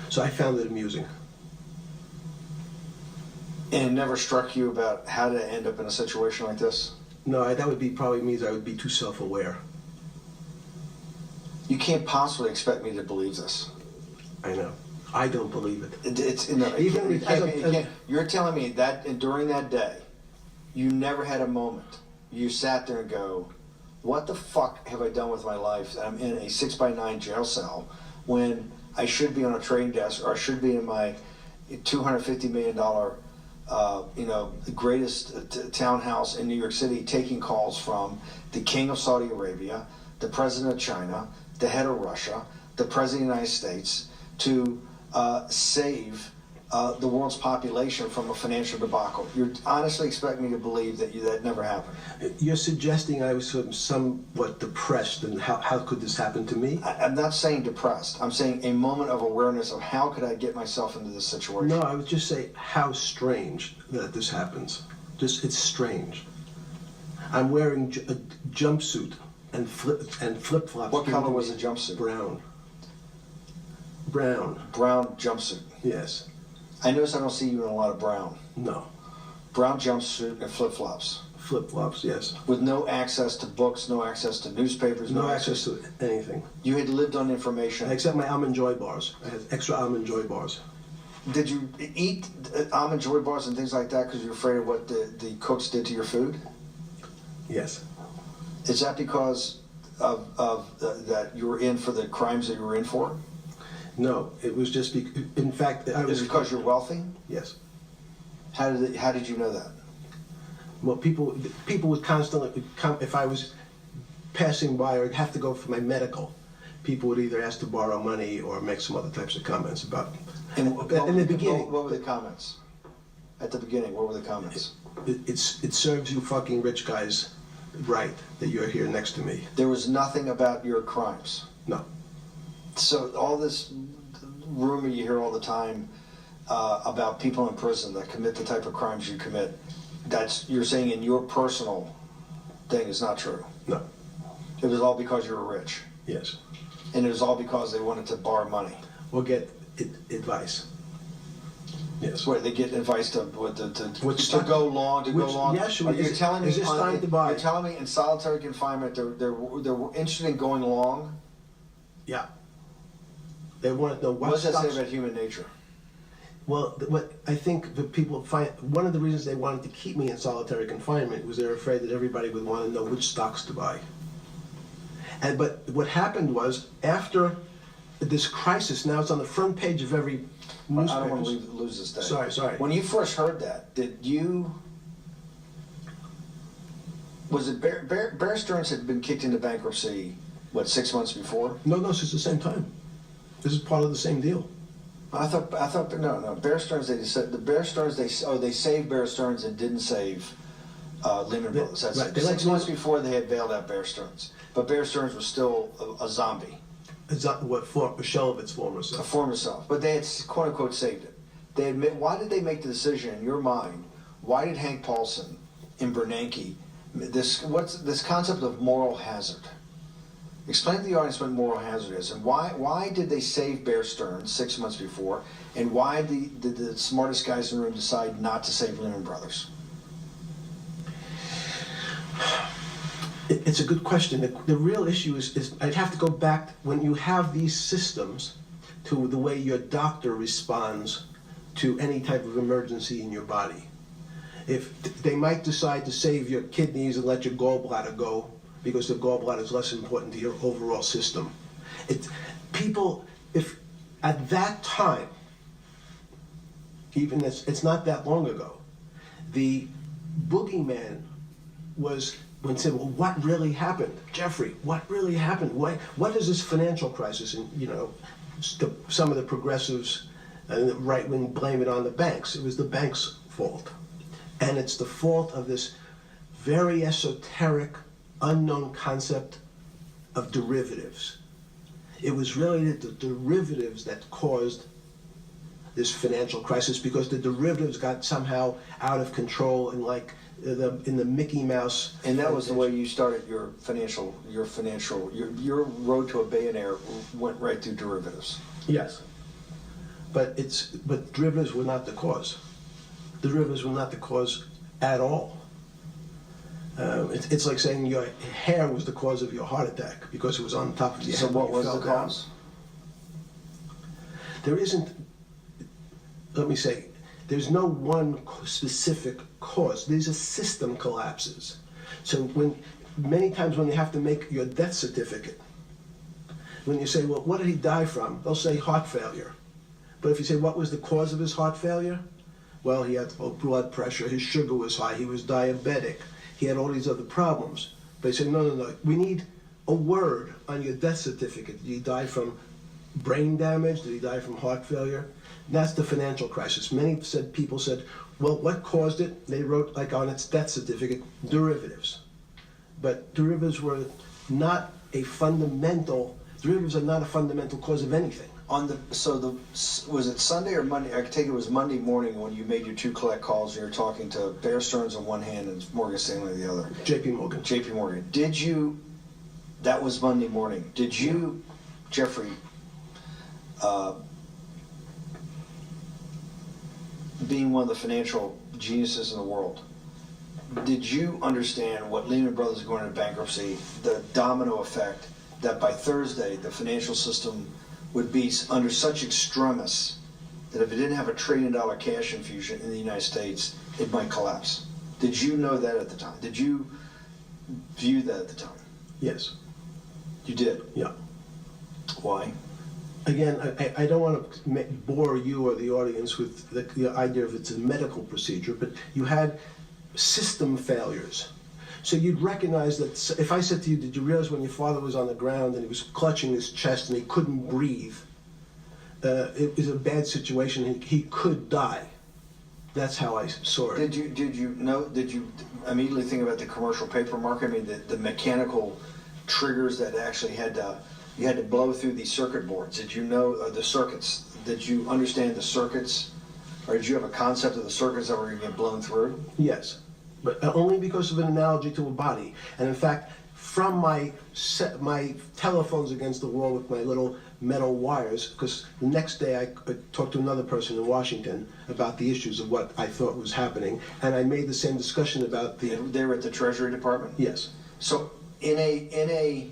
So I found it amusing. And it never struck you about how to end up in a situation like this? No, that would be probably means I would be too self-aware. You can't possibly expect me to believe this. I know. I don't believe it. It's you're telling me that during that day, you never had a moment. You sat there and go, "What the fuck have I done with my life? That I'm in a 6x9 jail cell when I should be on a trading desk, or I should be in my $250 million, the greatest townhouse in New York City, taking calls from the King of Saudi Arabia, the President of China, the head of Russia, the President of the United States, to save the world's population from a financial debacle." You honestly expect me to believe that never happened? You're suggesting I was somewhat depressed, and how could this happen to me? I'm not saying depressed. I'm saying a moment of awareness of how could I get myself into this situation. No, I would just say how strange that this happens. It's strange. I'm wearing a jumpsuit and flip-flops. What color was the jumpsuit? Brown. Brown. Brown jumpsuit. Yes. I notice I don't see you in a lot of brown. No. Brown jumpsuit and flip-flops. Flip-flops, yes. With no access to books, no access to newspapers, No access to anything. You had lived on information. Except my Almond Joy bars. I had extra Almond Joy bars. Did you eat Almond Joy bars and things like that because you're afraid of what the cooks did to your food? Yes. Is that because of that you were in for the crimes that you were in for? No, it was just in fact, I was. Is it because you're wealthy? Yes. How did you know that? Well, people would constantly come if I was passing by or have to go for my medical. People would either ask to borrow money or make some other types of comments about. In the beginning, what were the comments? At the beginning, what were the comments? It serves you fucking rich guys right that you're here next to me. There was nothing about your crimes. No. So all this rumor you hear all the time about people in prison that commit the type of crimes you commit, you're saying in your personal thing is not true. No. It was all because you were rich. Yes. And it was all because they wanted to borrow money. Or get advice. Yes. Where they get advice to go long. Yes. You're telling me is this time to buy? You're telling me in solitary confinement they're interested in going long. Yeah. They want to know what does that say about human nature? Well, what I think the people find, one of the reasons they wanted to keep me in solitary confinement was they're afraid that everybody would want to know which stocks to buy. But what happened was, after this crisis, now it's on the front page of every newspaper. I don't want to lose this day. Sorry. When you first heard that, was it Bear Stearns had been kicked into bankruptcy, 6 months before? No, it's the same time. This is part of the same deal. I thought no. Bear Stearns, they saved Bear Stearns and didn't save Lehman Brothers. That's right. 6 months before they had bailed out Bear Stearns, but Bear Stearns was still a zombie. A shell of its former self. A former self, but they had quote unquote saved it. Why did they make the decision in your mind? Why did Hank Paulson in Bernanke what's this concept of moral hazard? Explain to the audience what moral hazard is, and why did they save Bear Stearns 6 months before, and why did the smartest guys in the room decide not to save Lehman Brothers? It's a good question. The real issue is I'd have to go back when you have these systems to the way your doctor responds to any type of emergency in your body. If they might decide to save your kidneys and let your gallbladder go because the gallbladder is less important to your overall system. People, if at that time, even it's not that long ago, the boogeyman was when said, well, what really happened? Jeffrey, what really happened? What is this financial crisis? And, some of the progressives and the right wing blame it on the banks. It was the banks' fault. And it's the fault of this very esoteric, unknown concept of derivatives. It was really the derivatives that caused this financial crisis because the derivatives got somehow out of control and in the Mickey Mouse. And that was the way you started your road to a billionaire went right through derivatives. Yes. But derivatives were not the cause. Derivatives were not the cause at all. It's like saying your hair was the cause of your heart attack because it was on top of your head. So what was the down. cause? There isn't, let me say, there's no one specific cause. There's a system collapses. So many times when you have to make your death certificate, when you say, well, what did he die from? They'll say heart failure. But if you say, what was the cause of his heart failure? Well, he had low blood pressure, his sugar was high, he was diabetic, he had all these other problems. But they say, no, we need a word on your death certificate. Did he die from brain damage? Did he die from heart failure? And that's the financial crisis. Many people said, well, what caused it? They wrote, like on its death certificate, derivatives. But derivatives are not a fundamental cause of anything. Was it Sunday or Monday? I take it was Monday morning when you made your two collect calls and you were talking to Bear Stearns on one hand and Morgan Stanley on the other. JP Morgan. JP Morgan. That was Monday morning. Did you, Jeffrey, being one of the financial geniuses in the world, did you understand what Lehman Brothers going into bankruptcy, the domino effect, that by Thursday the financial system would be under such extremis that if it didn't have $1 trillion cash infusion in the United States, it might collapse? Did you know that at the time? Did you view that at the time? Yes. You did? Yeah. Why? Again, I don't want to bore you or the audience with the idea of it's a medical procedure, but you had system failures. So you'd recognize that if I said to you, did you realize when your father was on the ground and he was clutching his chest and he couldn't breathe, it was a bad situation, he could die. That's how I saw it. Did you immediately think about the commercial paper market? I mean, the mechanical triggers that actually you had to blow through these circuit boards. Did you know the circuits? Did you understand the circuits? Or did you have a concept of the circuits that were going to get blown through? Yes, but only because of an analogy to a body. And in fact, from my telephones against the wall with my little metal wires, because the next day I talked to another person in Washington about the issues of what I thought was happening, and I made the same discussion about the... They were at the Treasury Department? Yes. So in a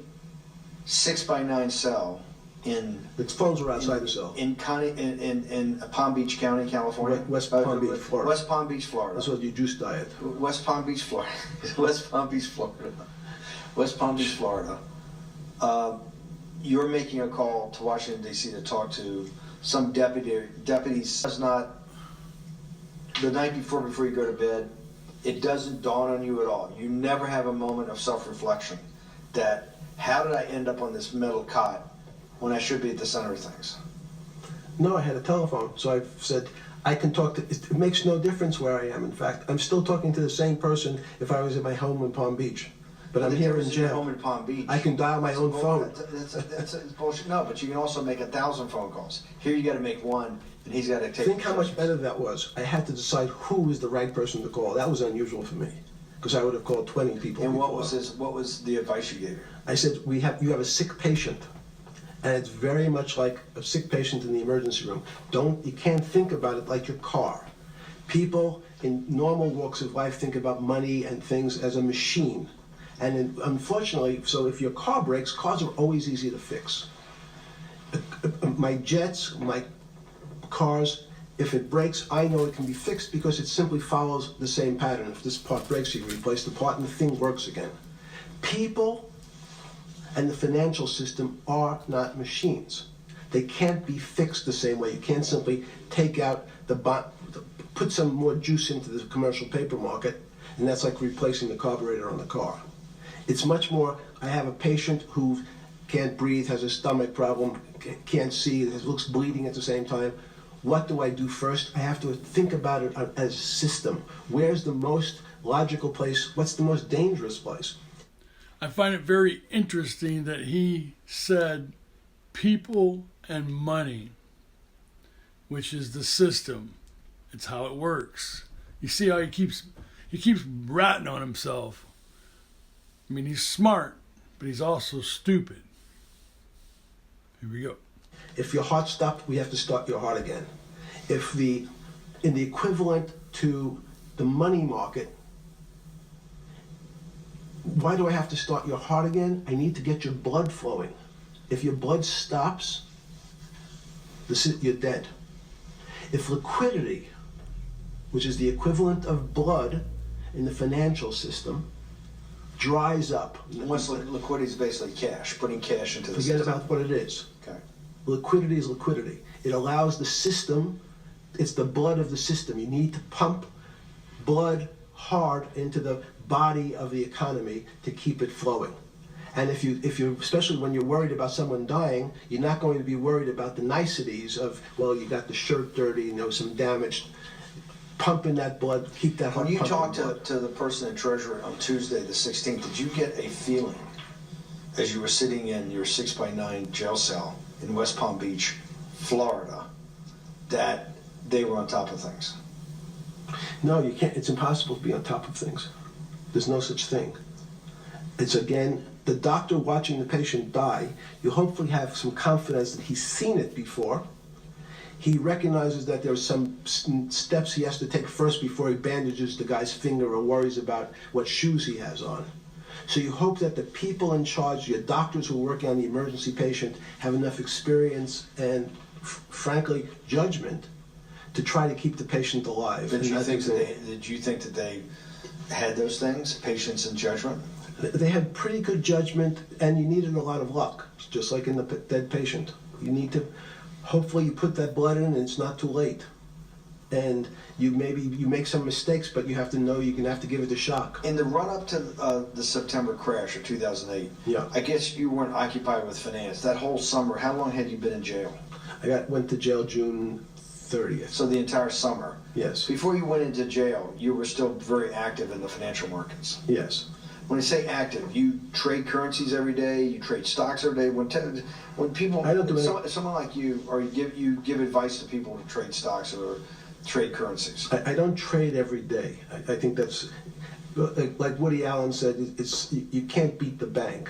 6x9 cell in... The phones were outside the cell. In Palm Beach County, California? West Palm Beach, Florida. West Palm Beach, Florida. That's what your juice diet. West Palm Beach, Florida. West Palm Beach, Florida. West Palm Beach, Florida. You're making a call to Washington, D.C. to talk to some deputies. That's not the night before you go to bed. It doesn't dawn on you at all. You never have a moment of self-reflection that, how did I end up on this metal cot when I should be at the center of things? No, I had a telephone, so I said, I can talk to, it makes no difference where I am. In fact, I'm still talking to the same person if I was at my home in Palm Beach. But I'm here in jail. Home in Palm Beach. I can dial my own phone. That's bullshit. No, but you can also make 1,000 phone calls. Here you got to make one, and he's got to take. Think how much better that was. I had to decide who was the right person to call. That was unusual for me, because I would have called 20 people. And before. What was the advice you gave? I said, you have a sick patient, and it's very much like a sick patient in the emergency room. You can't think about it like your car. People in normal walks of life think about money and things as a machine. And unfortunately, so if your car breaks, cars are always easy to fix. My jets, my cars, If it breaks, I know it can be fixed because it simply follows the same pattern. If this part breaks, you replace the part and the thing works again. People and the financial system are not machines. They can't be fixed the same way. You can't simply take out put some more juice into the commercial paper market, and that's like replacing the carburetor on the car. It's much more, I have a patient who can't breathe, has a stomach problem, can't see, looks bleeding at the same time. What do I do first? I have to think about it as a system. Where's the most logical place? What's the most dangerous place? I find it very interesting that he said people and money, which is the system. It's how it works. You see how he keeps ratting on himself. I mean, he's smart, but he's also stupid. Here we go. If your heart stopped, we have to start your heart again. In the equivalent to the money market, why do I have to start your heart again? I need to get your blood flowing. If your blood stops, you're dead. If liquidity, which is the equivalent of blood in the financial system, dries up. Once liquidity is basically cash, putting cash into the Forget system. about what it is. Okay. Liquidity is liquidity. It allows the system, it's the blood of the system. You need to pump blood hard into the body of the economy to keep it flowing. And if you, especially when you're worried about someone dying, you're not going to be worried about the niceties of, well, you got the shirt dirty, some damage. Pumping that blood, keep that heart When you pumping talked to the person in Treasury on Tuesday the 16th, did you get a feeling as you were sitting in your 6x9 jail cell in West Palm Beach, Florida, that they were on top of things? No, you can't. It's impossible to be on top of things. There's no such thing. It's, again, the doctor watching the patient die. You hopefully have some confidence that he's seen it before. He recognizes that there's some steps he has to take first before he bandages the guy's finger or worries about what shoes he has on. So you hope that the people in charge, your doctors who are working on the emergency patient, have enough experience and, frankly, judgment to try to keep the patient alive. Did you think that they had those things, patience and judgment? They had pretty good judgment, and you needed a lot of luck, just like in the dead patient. You need to, hopefully you put that blood in and it's not too late. And you make some mistakes, but you have to know you're going to have to give it a shock. In the run-up to the September crash of 2008, Yeah. I guess you weren't occupied with finance. That whole summer, how long had you been in jail? Went to jail June 30th. So the entire summer? Yes. Before you went into jail, you were still very active in the financial markets? Yes. When I say active, you trade currencies every day, you trade stocks every day. When people, I don't do someone like you, or you give advice to people to trade stocks or trade currencies. I don't trade every day. I think that's, like Woody Allen said, you can't beat the bank.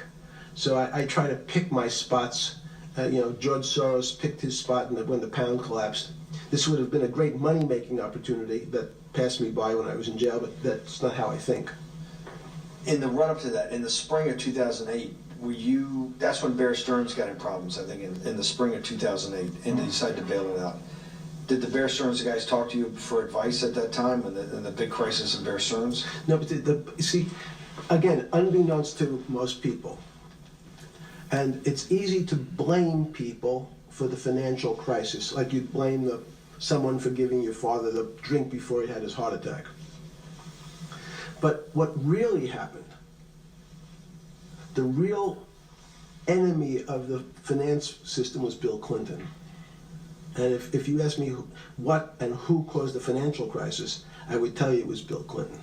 So I try to pick my spots. George Soros picked his spot when the pound collapsed. This would have been a great money-making opportunity that passed me by when I was in jail, but that's not how I think. In the run-up to that, in the spring of 2008, that's when Bear Stearns got in problems, I think, in the spring of 2008, and they decided to bail it out. Did the Bear Stearns guys talk to you for advice at that time, in the big crisis in Bear Stearns? No, but you see, again, unbeknownst to most people, and it's easy to blame people for the financial crisis, like you blame someone for giving your father the drink before he had his heart attack. But what really happened, the real enemy of the finance system was Bill Clinton. And if you ask me what and who caused the financial crisis, I would tell you it was Bill Clinton.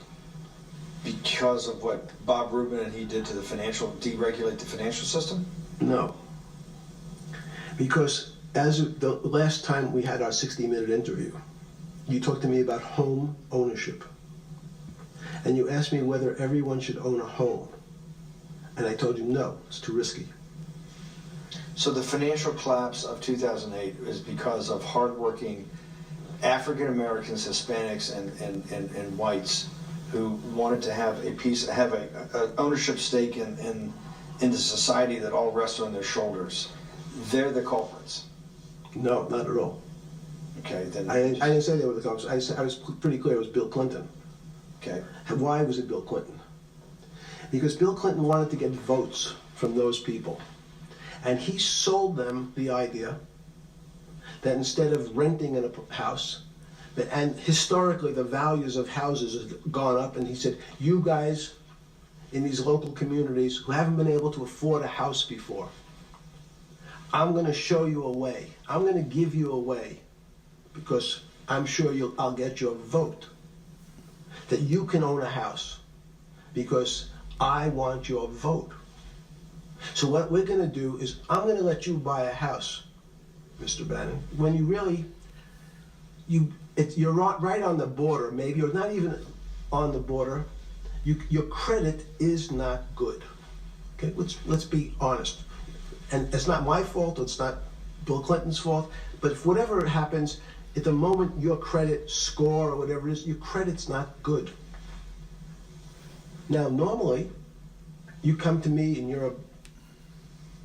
Because of what Bob Rubin and he did to deregulate the financial system? No. Because as the last time we had our 60-minute interview, you talked to me about home ownership. And you asked me whether everyone should own a home. And I told you no, it's too risky. So the financial collapse of 2008 is because of hardworking African Americans, Hispanics, and whites who wanted to have a ownership stake in the society that all rests on their shoulders. They're the culprits. No, not at all. Okay, then. I didn't say they were the cops. I was pretty clear it was Bill Clinton. Okay. And why was it Bill Clinton? Because Bill Clinton wanted to get votes from those people. And he sold them the idea that instead of renting in a house, and historically the values of houses have gone up, and he said, you guys in these local communities who haven't been able to afford a house before, I'm going to show you a way. I'm going to give you a way, because I'm sure I'll get your vote, that you can own a house, because I want your vote. So what we're going to do is I'm going to let you buy a house, Mr. Bannon, when you really, you're right on the border, maybe, or not even on the border. Your credit is not good. Okay, let's be honest. And it's not my fault, it's not Bill Clinton's fault, but if whatever happens, at the moment your credit score or whatever it is, your credit's not good. Now, normally, you come to me and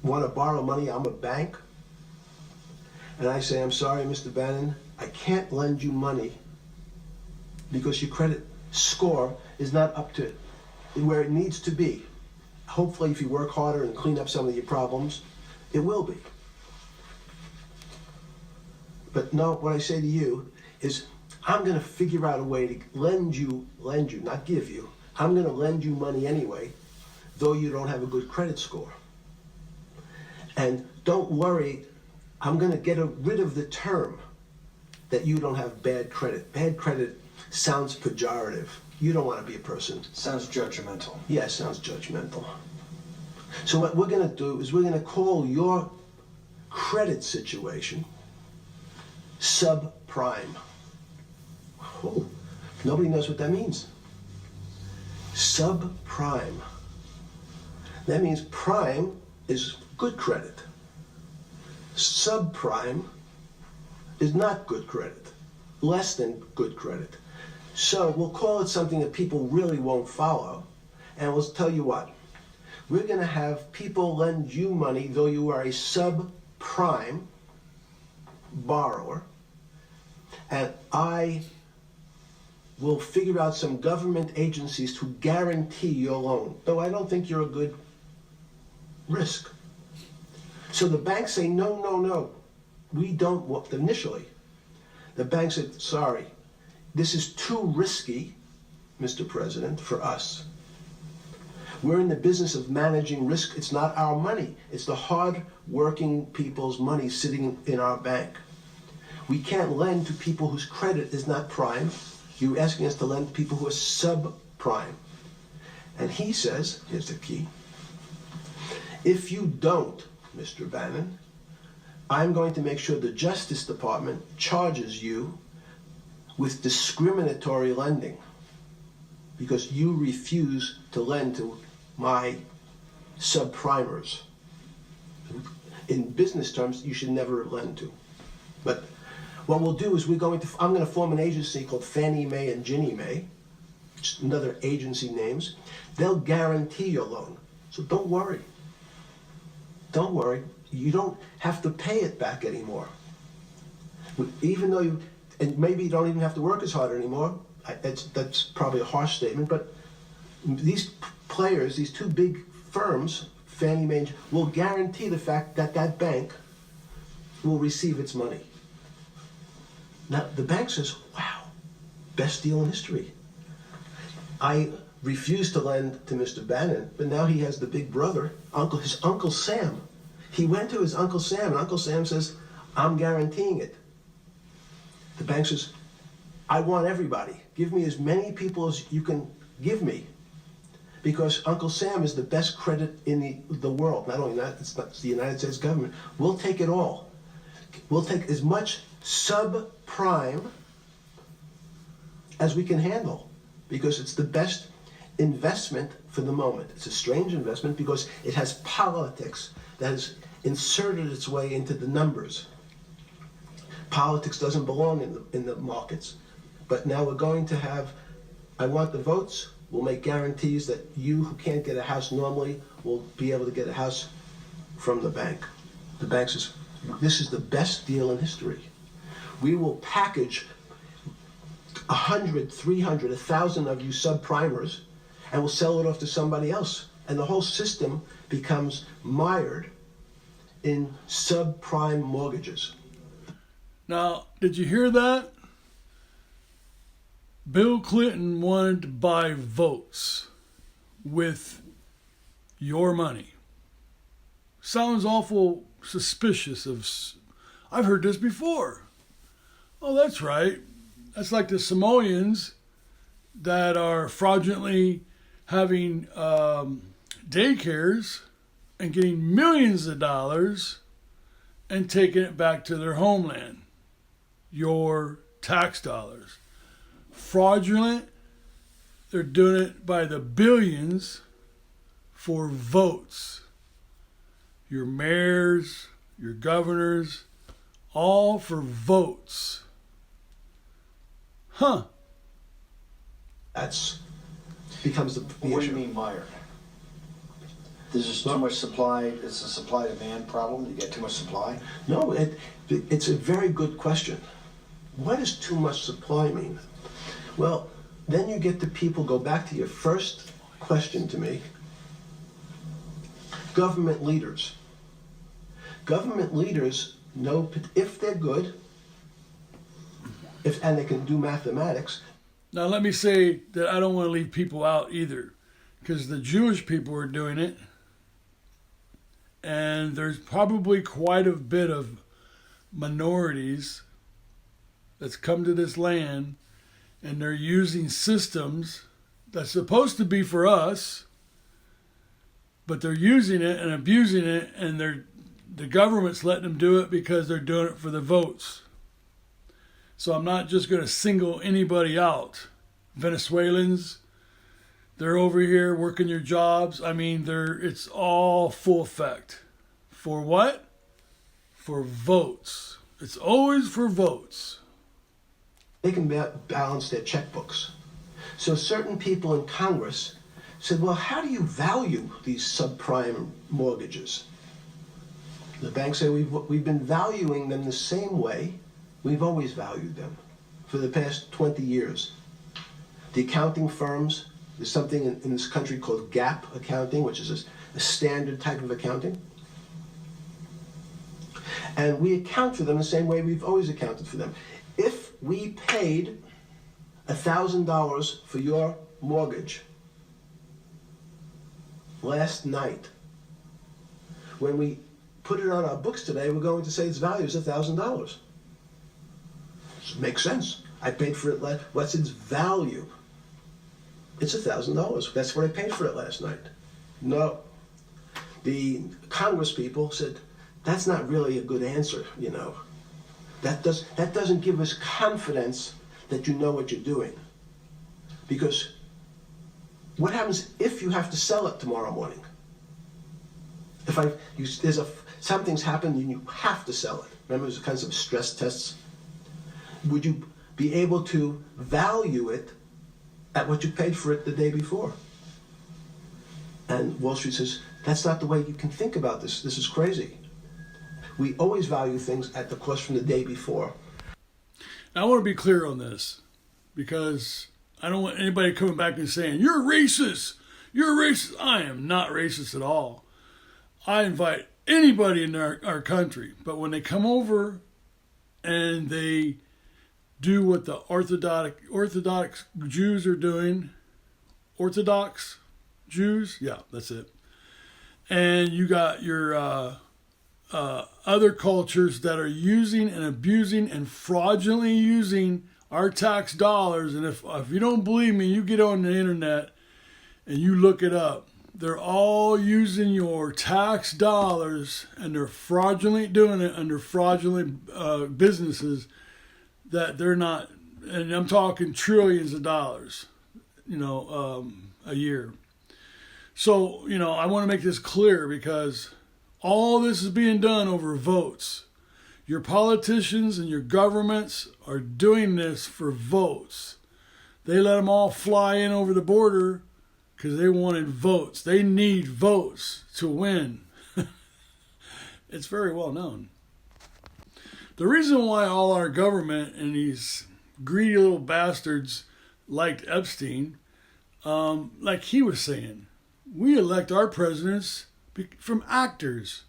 want to borrow money, I'm a bank, and I say, I'm sorry, Mr. Bannon, I can't lend you money because your credit score is not up to where it needs to be. Hopefully, if you work harder and clean up some of your problems, it will be. But no, what I say to you is, I'm going to figure out a way to lend you, not give you. I'm going to lend you money anyway, though you don't have a good credit score. And don't worry, I'm going to get rid of the term that you don't have bad credit. Bad credit sounds pejorative. You don't want to be a person. Sounds judgmental. Yeah, it sounds judgmental. So what we're going to do is we're going to call your credit situation subprime. Oh, nobody knows what that means. Subprime. That means prime is good credit. Subprime is not good credit, less than good credit. So we'll call it something that people really won't follow, and we'll tell you what. We're going to have people lend you money, though you are a subprime borrower, and I will figure out some government agencies to guarantee your loan, though I don't think you're a good risk. So the banks say, no, we don't want, initially. The bank said, sorry, this is too risky, Mr. President, for us. We're in the business of managing risk. It's not our money. It's the hard-working people's money sitting in our bank. We can't lend to people whose credit is not prime. You're asking us to lend to people who are subprime. And he says, here's the key, if you don't, Mr. Bannon, I'm going to make sure the Justice Department charges you with discriminatory lending because you refuse to lend to my subprimers. In business terms, you should never lend to. But what we'll do is I'm going to form an agency called Fannie Mae and Ginnie Mae, just another agency names. They'll guarantee your loan. So don't worry. Don't worry. You don't have to pay it back anymore. Even though and maybe you don't even have to work as hard anymore. That's probably a harsh statement, but these players, these two big firms, Fannie Mae, will guarantee the fact that that bank will receive its money. Now, the bank says, wow, best deal in history. I refused to lend to Mr. Bannon, but now he has the big brother, his Uncle Sam. He went to his Uncle Sam, and Uncle Sam says, I'm guaranteeing it. The bank says, I want everybody. Give me as many people as you can give me. Because Uncle Sam is the best credit in the world. Not only that, it's the United States government. We'll take it all. We'll take as much subprime as we can handle. Because it's the best investment for the moment. It's a strange investment because it has politics that has inserted its way into the numbers. Politics doesn't belong in the markets. But now we're going to have, I want the votes. We'll make guarantees that you who can't get a house normally will be able to get a house from the bank. The bank says, this is the best deal in history. we will package 100, 300, 1,000 of you subprimers, and we'll sell it off to somebody else. And the whole system becomes mired in subprime mortgages. Now, did you hear that? Bill Clinton wanted to buy votes with your money. Sounds awful suspicious of... I've heard this before. Oh, that's right. That's like the Samoans that are fraudulently having daycares and getting millions of dollars and taking it back to their homeland. Your tax dollars. Fraudulent. They're doing it by the billions for votes. Your mayors, your governors, all for votes. Huh. That's becomes the What do you issue. mean mired? There's just too much supply. It's a supply-demand problem. You get too much supply. No, it's a very good question. What does too much supply mean? Well, then you get the people, go back to your first question to me. Government leaders. Government leaders know if they're good, and they can do mathematics. Now let me say that I don't want to leave people out either, because the Jewish people are doing it, and there's probably quite a bit of minorities that's come to this land, and they're using systems that's supposed to be for us, but they're using it and abusing it, and the government's letting them do it because they're doing it for the votes. So I'm not just going to single anybody out. Venezuelans, they're over here working their jobs. I mean, it's all full effect. For what? For votes. It's always for votes. They can balance their checkbooks. So certain people in Congress said, well, how do you value these subprime mortgages? The banks say we've been valuing them the same way we've always valued them for the past 20 years. The accounting firms, there's something in this country called GAAP accounting, which is a standard type of accounting. And we account for them the same way we've always accounted for them. If we paid $1,000 for your mortgage last night, when we put it on our books today, we're going to say its value is $1,000. Makes sense. I paid for it last. What's its value? It's $1,000. That's what I paid for it last night. No. The Congress people said, that's not really a good answer, you know. That doesn't give us confidence that you know what you're doing. Because what happens if you have to sell it tomorrow morning? Something's happened and you have to sell it. Remember, there's kinds of stress tests. Would you be able to value it at what you paid for it the day before? And Wall Street says, that's not the way you can think about this. This is crazy. We always value things at the cost from the day before. Now, I want to be clear on this, because I don't want anybody coming back and saying, you're racist. You're racist. I am not racist at all. I invite anybody in our country. But when they come over and they do what the Orthodox Jews are doing, Orthodox Jews, yeah, that's it. And you got your other cultures that are using and abusing and fraudulently using our tax dollars. And if you don't believe me, you get on the internet and you look it up. They're all using your tax dollars, and they're fraudulently doing it under fraudulent businesses that they're not, and I'm talking trillions of dollars, a year. So, I want to make this clear, because all this is being done over votes. Your politicians and your governments are doing this for votes. They let them all fly in over the border because they wanted votes. They need votes to win. It's very well known. The reason why all our government and these greedy little bastards liked Epstein, like he was saying, we elect our presidents from actors.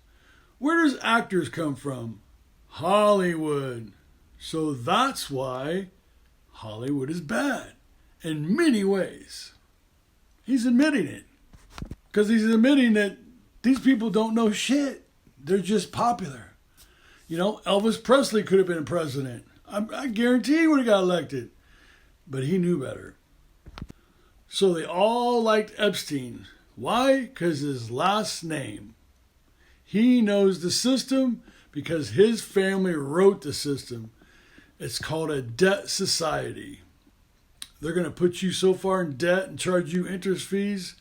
Where does actors come from? Hollywood. So that's why Hollywood is bad in many ways. He's admitting it. Because he's admitting that these people don't know shit. They're just popular. You know, Elvis Presley could have been a president. I guarantee he would have got elected. But he knew better. So they all liked Epstein. Why? Because his last name. He knows the system because his family wrote the system. It's called a debt society. They're going to put you so far in debt and charge you interest fees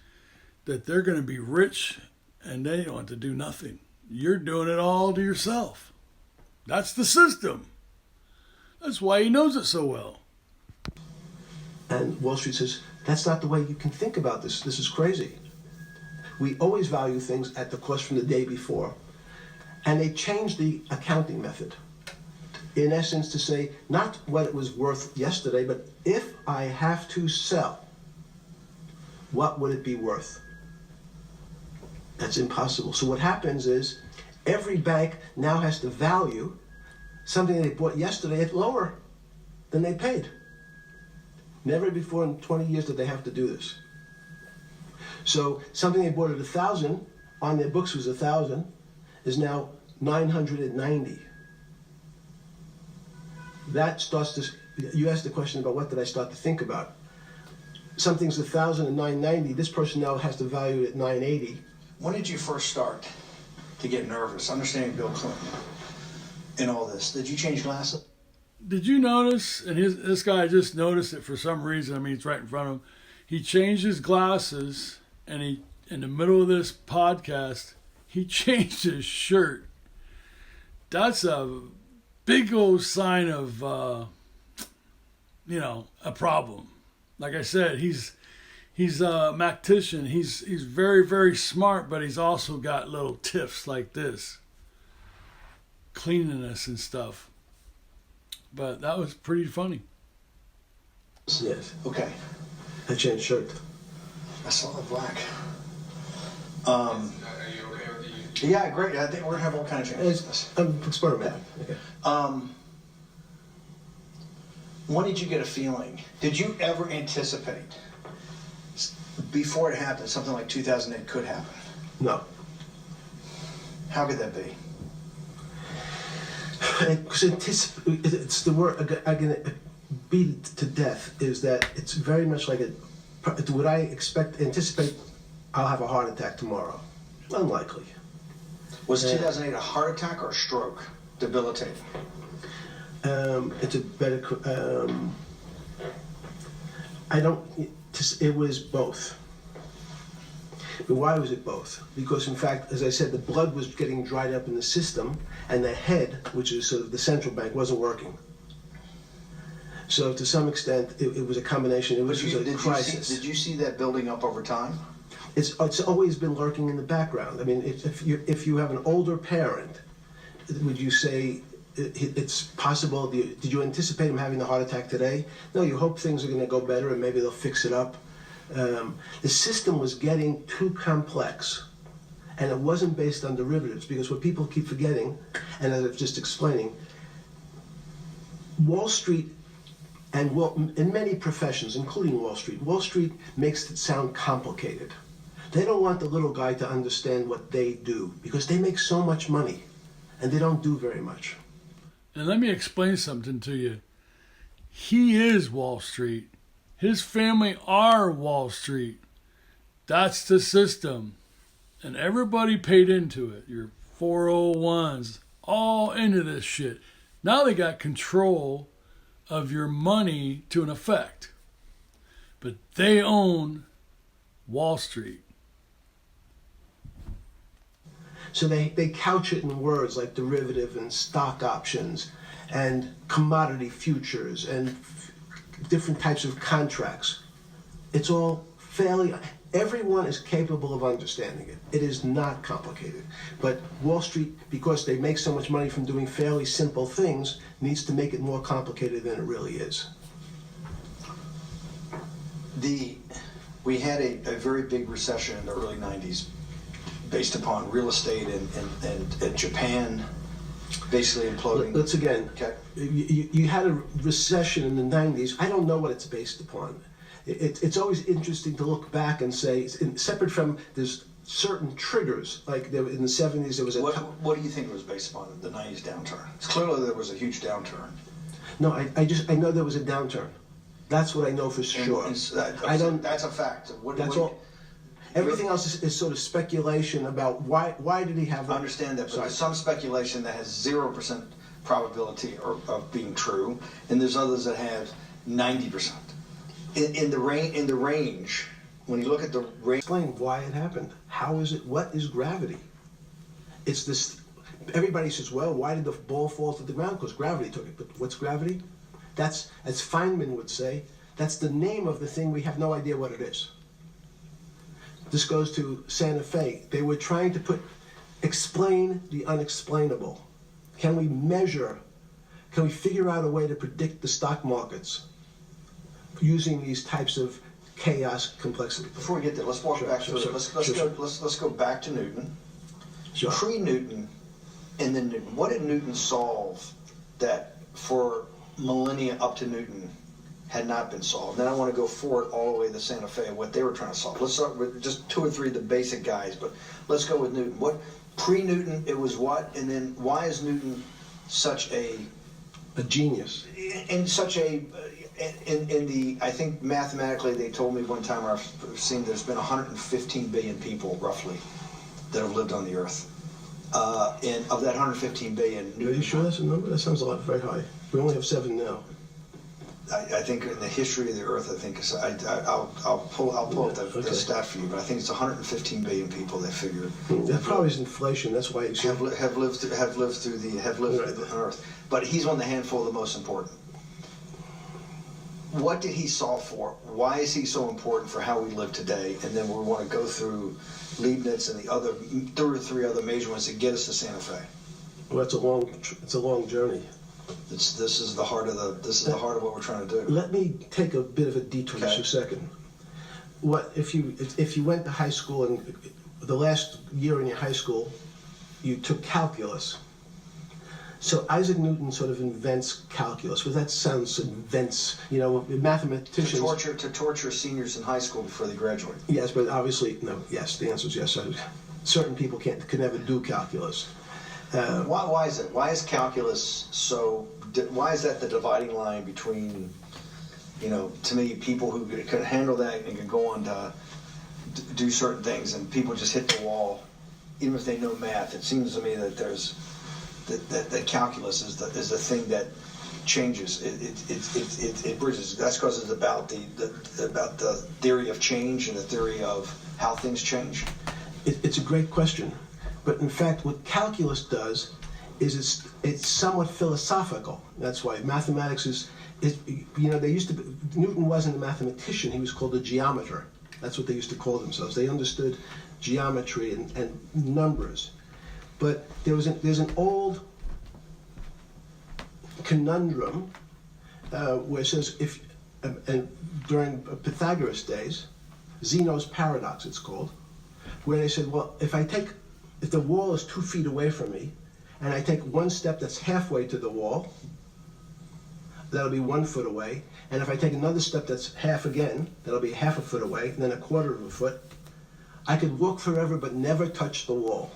that they're going to be rich and they don't have to do nothing. You're doing it all to yourself. That's the system. That's why he knows it so well. And Wall Street says, that's not the way you can think about this. This is crazy. We always value things at the cost from the day before. And they changed the accounting method. In essence, to say, not what it was worth yesterday, but if I have to sell, what would it be worth? That's impossible. So what happens is, every bank now has to value something they bought yesterday at lower than they paid. Never before in 20 years did they have to do this. So something they bought at 1,000, on their books was 1,000, is now 990. That starts to, you asked the question about what did I start to think about. Something's 1,000 and 990, this person now has to value it at 980. When did you first start to get nervous, understanding Bill Clinton and all this? Did you change glasses? Did you notice, and this guy just noticed it for some reason, I mean, it's right in front of him. He changed his glasses, and he, in the middle of this podcast, he changed his shirt. That's a big old sign of, a problem. Like I said, he's a mactician. He's very, very smart, but he's also got little tiffs like this. Cleanliness and stuff. But that was pretty funny. Yes. Okay. I changed shirt. I saw the black. Are you okay with the... Yeah, great. I think we're going to have all kinds of changes. I'm experimenting. Okay. When did you get a feeling? Did you ever anticipate, before it happened, something like 2008 could happen? No. How could that be? It's the word I'm going to beat it to death, is that it's very much like would I anticipate I'll have a heart attack tomorrow? Unlikely. Was 2008 a heart attack or a stroke? Debilitating? It's a better, it was both. But why was it both? Because in fact, as I said, the blood was getting dried up in the system, and the head, which is sort of the central bank, wasn't working. So to some extent, it was a combination. It was a crisis. Did you see that building up over time? It's always been lurking in the background. I mean, if you have an older parent, would you say it's possible? Did you anticipate him having the heart attack today? No, you hope things are going to go better and maybe they'll fix it up. The system was getting too complex, and it wasn't based on derivatives, because what people keep forgetting, and as I was just explaining, Wall Street, and in many professions, including Wall Street makes it sound complicated. They don't want the little guy to understand what they do, because they make so much money, and they don't do very much. And let me explain something to you. He is Wall Street. His family are Wall Street. That's the system. And everybody paid into it. Your 401s, all into this shit. Now they got control of your money to an effect. But they own Wall Street. So they couch it in words like derivative and stock options and commodity futures and different types of contracts. It's all fairly, Everyone is capable of understanding it. It is not complicated. But Wall Street, because they make so much money from doing fairly simple things, needs to make it more complicated than it really is. We had a very big recession in the early 90s based upon real estate and Japan basically imploding. Let's again, Okay. you had a recession in the 90s. I don't know what it's based upon. It's always interesting to look back and say, separate from there's certain triggers, like there, in the 70s there was a... What do you think it was based upon, the 90s downturn? It's clearly there was a huge downturn. No, I know there was a downturn. That's what I know for sure. I don't. That's a fact. That's all. Everything else is sort of speculation about why did he have... I understand that, but there's some speculation that has 0% probability of being true, and there's others that have 90%. In the range, when you look at the range... Explain why it happened. How is it? What is gravity? It's this... Everybody says, well, why did the ball fall to the ground? Because gravity took it. But what's gravity? That's, as Feynman would say, that's the name of the thing. We have no idea what it is. This goes to Santa Fe. They were trying to explain the unexplainable. Can we measure, can we figure out a way to predict the stock markets using these types of chaos complexity? Before we get there, let's walk back through it. Let's go back to Newton. Sure. Pre-Newton and then Newton. What did Newton solve that for millennia up to Newton had not been solved? Then I want to go forward all the way to Santa Fe and what they were trying to solve. Let's start with just 2 or 3 of the basic guys, but let's go with Newton. What pre-Newton it was what, and then why is Newton such a genius? In such a in the, I think mathematically they told me one time, I've seen there's been 115 billion people roughly that have lived on the earth. And of that 115 billion, Are you sure that's a number? That sounds a lot very high. We only have 7 now. I think in the history of the earth, I think it's, I'll pull up the stat for you, but I think it's 115 billion people. They figure That probably is inflation. That's why it's have lived through the earth. But he's one of the handful of the most important. What did he solve for? Why is he so important for how we live today? And then we want to go through Leibniz and the other 2 or 3 other major ones that get us to Santa Fe. Well, it's a long journey. This is the heart of what we're trying to do. Let me take a bit of a detour just a second. What if you went to high school and the last year in your high school you took calculus? So Isaac Newton sort of invents calculus. Well, that sounds mathematicians To torture seniors in high school before they graduate. Yes, but obviously no. Yes, the answer is yes. Certain people can never do calculus. Why is it? Why is calculus so? Why is that the dividing line between, to me, people who can handle that and can go on to do certain things, and people just hit the wall, even if they know math? It seems to me that there's that calculus is the thing that changes. It bridges. That's because it's about the theory of change and the theory of how things change. It's a great question. But in fact, what calculus does is it's somewhat philosophical. That's why mathematics is Newton wasn't a mathematician, he was called a geometer. That's what they used to call themselves. They understood geometry and numbers. But there's an old conundrum where it says, during Pythagoras' days, Zeno's paradox it's called, where they said, well, if the wall is 2 feet away from me, and I take 1 step that's halfway to the wall, that'll be 1 foot away. And if I take another step that's half again, that'll be half a foot away, and then 1/4 of a foot. I could walk forever but never touch the wall.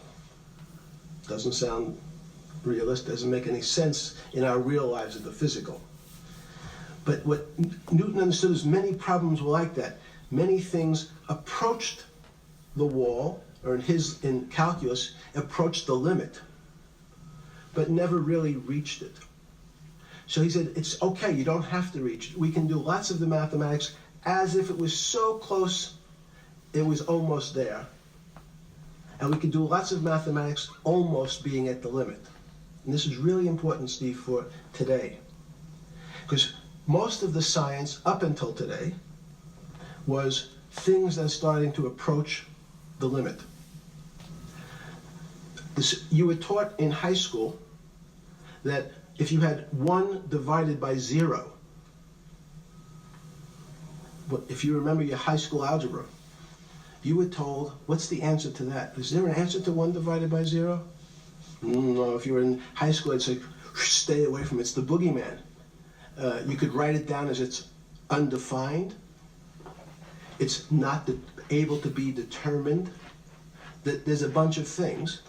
Doesn't sound realistic, doesn't make any sense in our real lives of the physical. But what Newton understood is many problems were like that. Many things approached the wall, or in calculus, approached the limit, but never really reached it. So he said, it's okay, you don't have to reach it. We can do lots of the mathematics as if it was so close, it was almost there. And we can do lots of mathematics almost being at the limit. And this is really important, Steve, for today. Because most of the science up until today was things that are starting to approach the limit. You were taught in high school that if you had 1 divided by 0, if you remember your high school algebra, you were told, what's the answer to that? Is there an answer to 1 divided by 0? No, if you were in high school, it's like, stay away from it. It's the boogeyman. You could write it down as it's undefined. It's not able to be determined. That there's a bunch of things.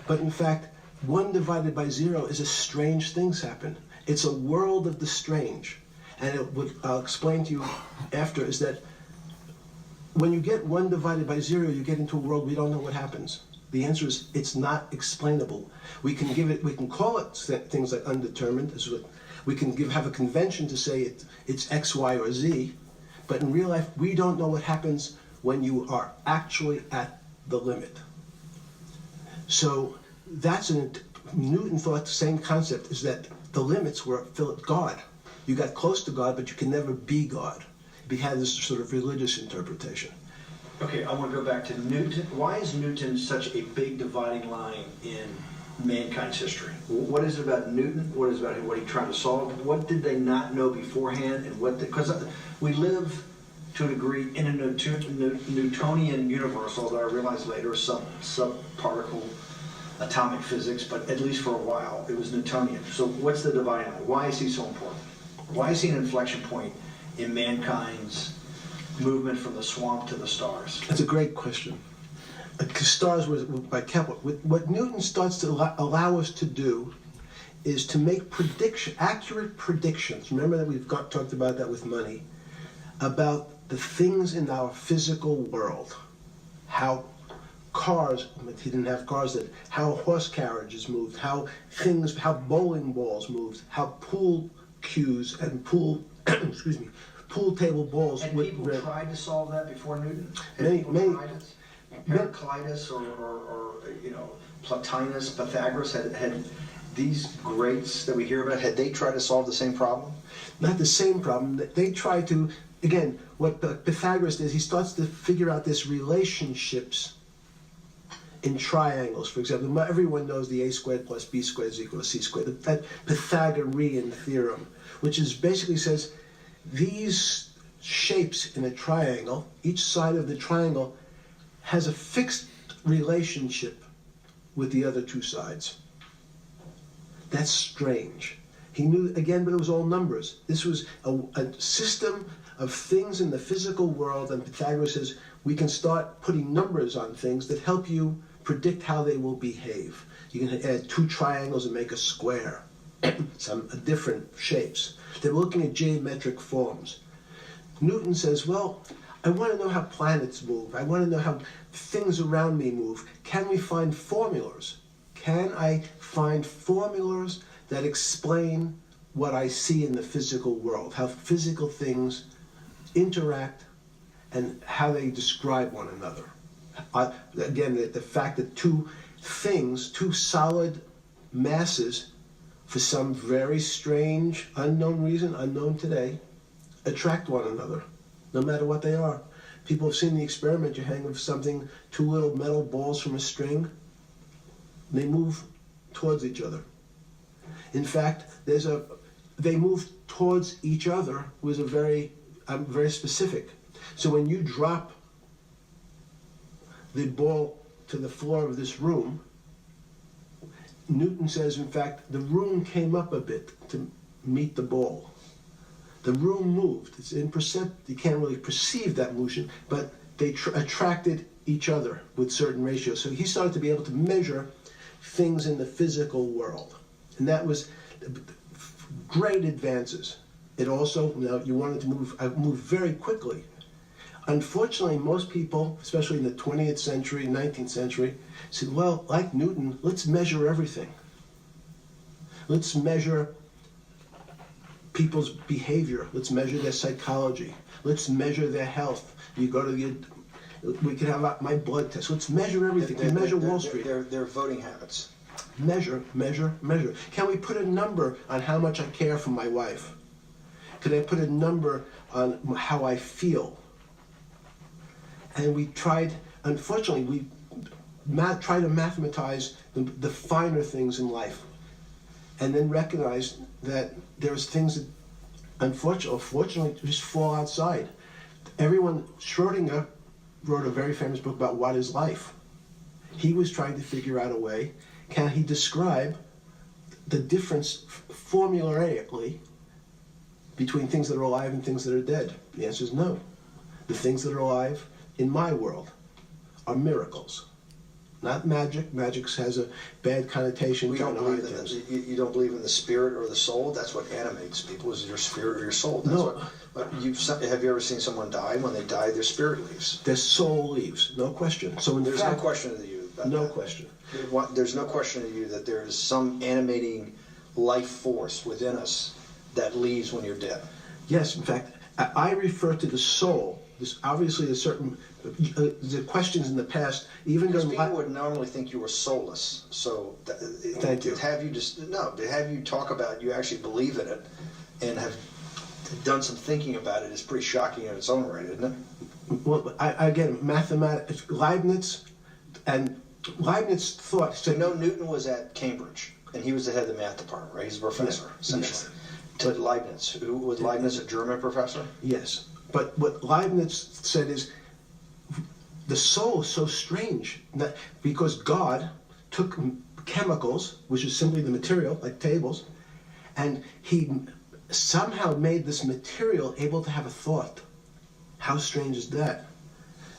But in fact, 1 divided by 0 is a strange things happen. It's a world of the strange. And I'll explain to you after, is that when you get 1 divided by 0, you get into a world we don't know what happens. The answer is it's not explainable. We can call it things like undetermined. We can have a convention to say it's X, Y, or Z. But in real life, we don't know what happens when you are actually at the limit. So Newton thought the same concept, is that the limits were God. You got close to God, but you can never be God. He had this sort of religious interpretation. Okay, I want to go back to Newton. Why is Newton such a big dividing line in mankind's history? What is it about Newton? What is it about what he tried to solve? What did they not know beforehand? And because we live to a degree in a Newtonian universe, although I realized later subparticle atomic physics, but at least for a while it was Newtonian. So what's the dividing line? Why is he so important? Why is he an inflection point in mankind's movement from the swamp to the stars? That's a great question. Stars was by Kepler. What Newton starts to allow us to do is to make accurate predictions. Remember that we've talked about that with money, about the things in our physical world, how cars, he didn't have cars, how horse carriages moved, how bowling balls moved, how pool cues and pool table balls. And people tried to solve that before Newton? Many tried it? Heraclitus or Plotinus, Pythagoras had these greats that we hear about, had they tried to solve the same problem? Not the same problem. They try to, again, what Pythagoras does, he starts to figure out this relationships in triangles. For example, everyone knows the a squared plus b squared is equal to c squared. That Pythagorean theorem, which basically says these shapes in a triangle, each side of the triangle has a fixed relationship with the other 2 sides. That's strange. He knew, again, but it was all numbers. This was a system of things in the physical world, and Pythagoras says we can start putting numbers on things that help you predict how they will behave. You can add 2 triangles and make a square, some different shapes. They were looking at geometric forms. Newton says, well, I want to know how planets move. I want to know how things around me move. Can we find formulas? Can I find formulas that explain what I see in the physical world, how physical things interact and how they describe one another? Again, the fact that 2 solid masses, for some very strange, unknown reason, unknown today, attract one another, no matter what they are. People have seen the experiment. You hang something, 2 little metal balls from a string, they move towards each other. In fact, they move towards each other was very specific. So when you drop the ball to the floor of this room, Newton says, in fact, the room came up a bit to meet the ball. The room moved. It's imperceptible. You can't really perceive that motion, but they attracted each other with certain ratios. So he started to be able to measure things in the physical world. And that was great advances. It also, you wanted to move very quickly. Unfortunately, most people, especially in the 20th century, 19th century, said, well, like Newton, let's measure everything. Let's measure people's behavior. Let's measure their psychology. Let's measure their health. You go to we can have my blood test. Let's measure everything. We measure Wall Street. Their voting habits. Measure, measure, measure. Can we put a number on how much I care for my wife? Could I put a number on how I feel? And we tried, unfortunately, we tried to mathematize the finer things in life, and then recognized that there's things that, unfortunately, or fortunately, just fall outside. Schrodinger wrote a very famous book about what is life. He was trying to figure out a way, can he describe the difference formulaically between things that are alive and things that are dead? The answer is no. The things that are alive in my world are miracles, not magic. Magic has a bad connotation. We don't believe in you don't believe in the spirit or the soul. That's what animates people, is your spirit or your soul. That's No. Have you ever seen someone die? When they die, their spirit leaves. Their soul leaves, no question. So in There's fact, no question to you about no that. question. There's no question to you that there is some animating life force within us that leaves when you're dead. Yes, in fact, I refer to the soul. There's obviously a certain the questions in the past, even Because during people would normally think you were soulless. So Thank you. to have you talk about you actually believe in it and have done some thinking about it is pretty shocking in its own right, isn't it? Well, again, mathematics, Leibniz thought. So Newton was at Cambridge and he was the head of the math department, right? He's a professor, Yes. essentially. Yes. To Leibniz, was Leibniz a German professor? Yes, but what Leibniz said is the soul is so strange that because God took chemicals, which is simply the material, like tables, and he somehow made this material able to have a thought. How strange is that?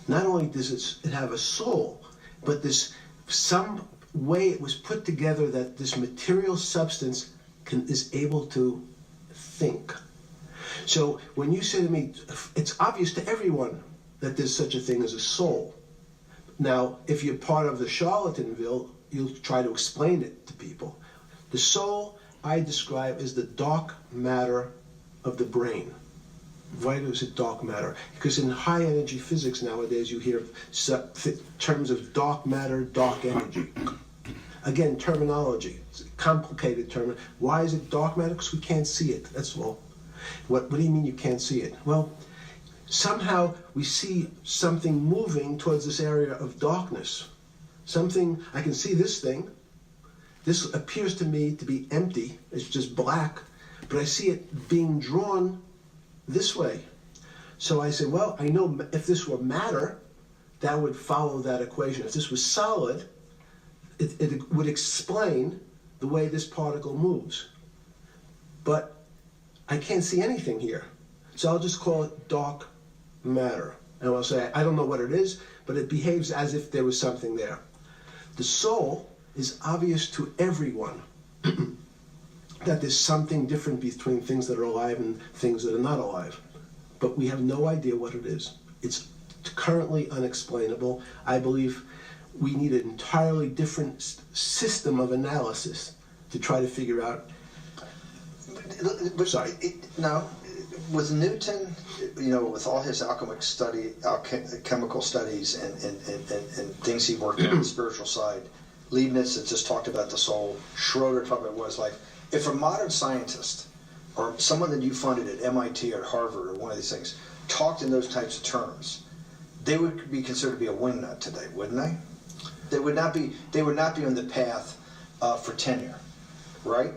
Not only does it have a soul, but this some way it was put together that this material substance is able to think. So when you say to me, it's obvious to everyone that there's such a thing as a soul. Now, if you're part of the Charlatanville, you'll try to explain it to people. The soul I describe as the dark matter of the brain. Why is it dark matter? Because in high energy physics nowadays you hear terms of dark matter, dark energy. Again, terminology. It's a complicated term. Why is it dark matter? Because we can't see it, that's all. What do you mean you can't see it? Well, somehow we see something moving towards this area of darkness. Something, I can see this thing. This appears to me to be empty. It's just black. But I see it being drawn this way. So I say, well, I know if this were matter, that would follow that equation. If this was solid, it would explain the way this particle moves. But I can't see anything here. So I'll just call it dark matter. And I'll say, I don't know what it is, but it behaves as if there was something there. The soul is obvious to everyone that there's something different between things that are alive and things that are not alive. But we have no idea what it is. It's currently unexplainable. I believe we need an entirely different system of analysis to try to figure out. But Sorry. No, with Newton, with all his alchemical studies and things he worked on the spiritual side, Leibniz had just talked about the soul, Schroeder talked about what it's like. If a modern scientist or someone that you funded at MIT or Harvard or one of these things talked in those types of terms, they would be considered to be a wingnut today, wouldn't they? They would not be on the path for tenure, right?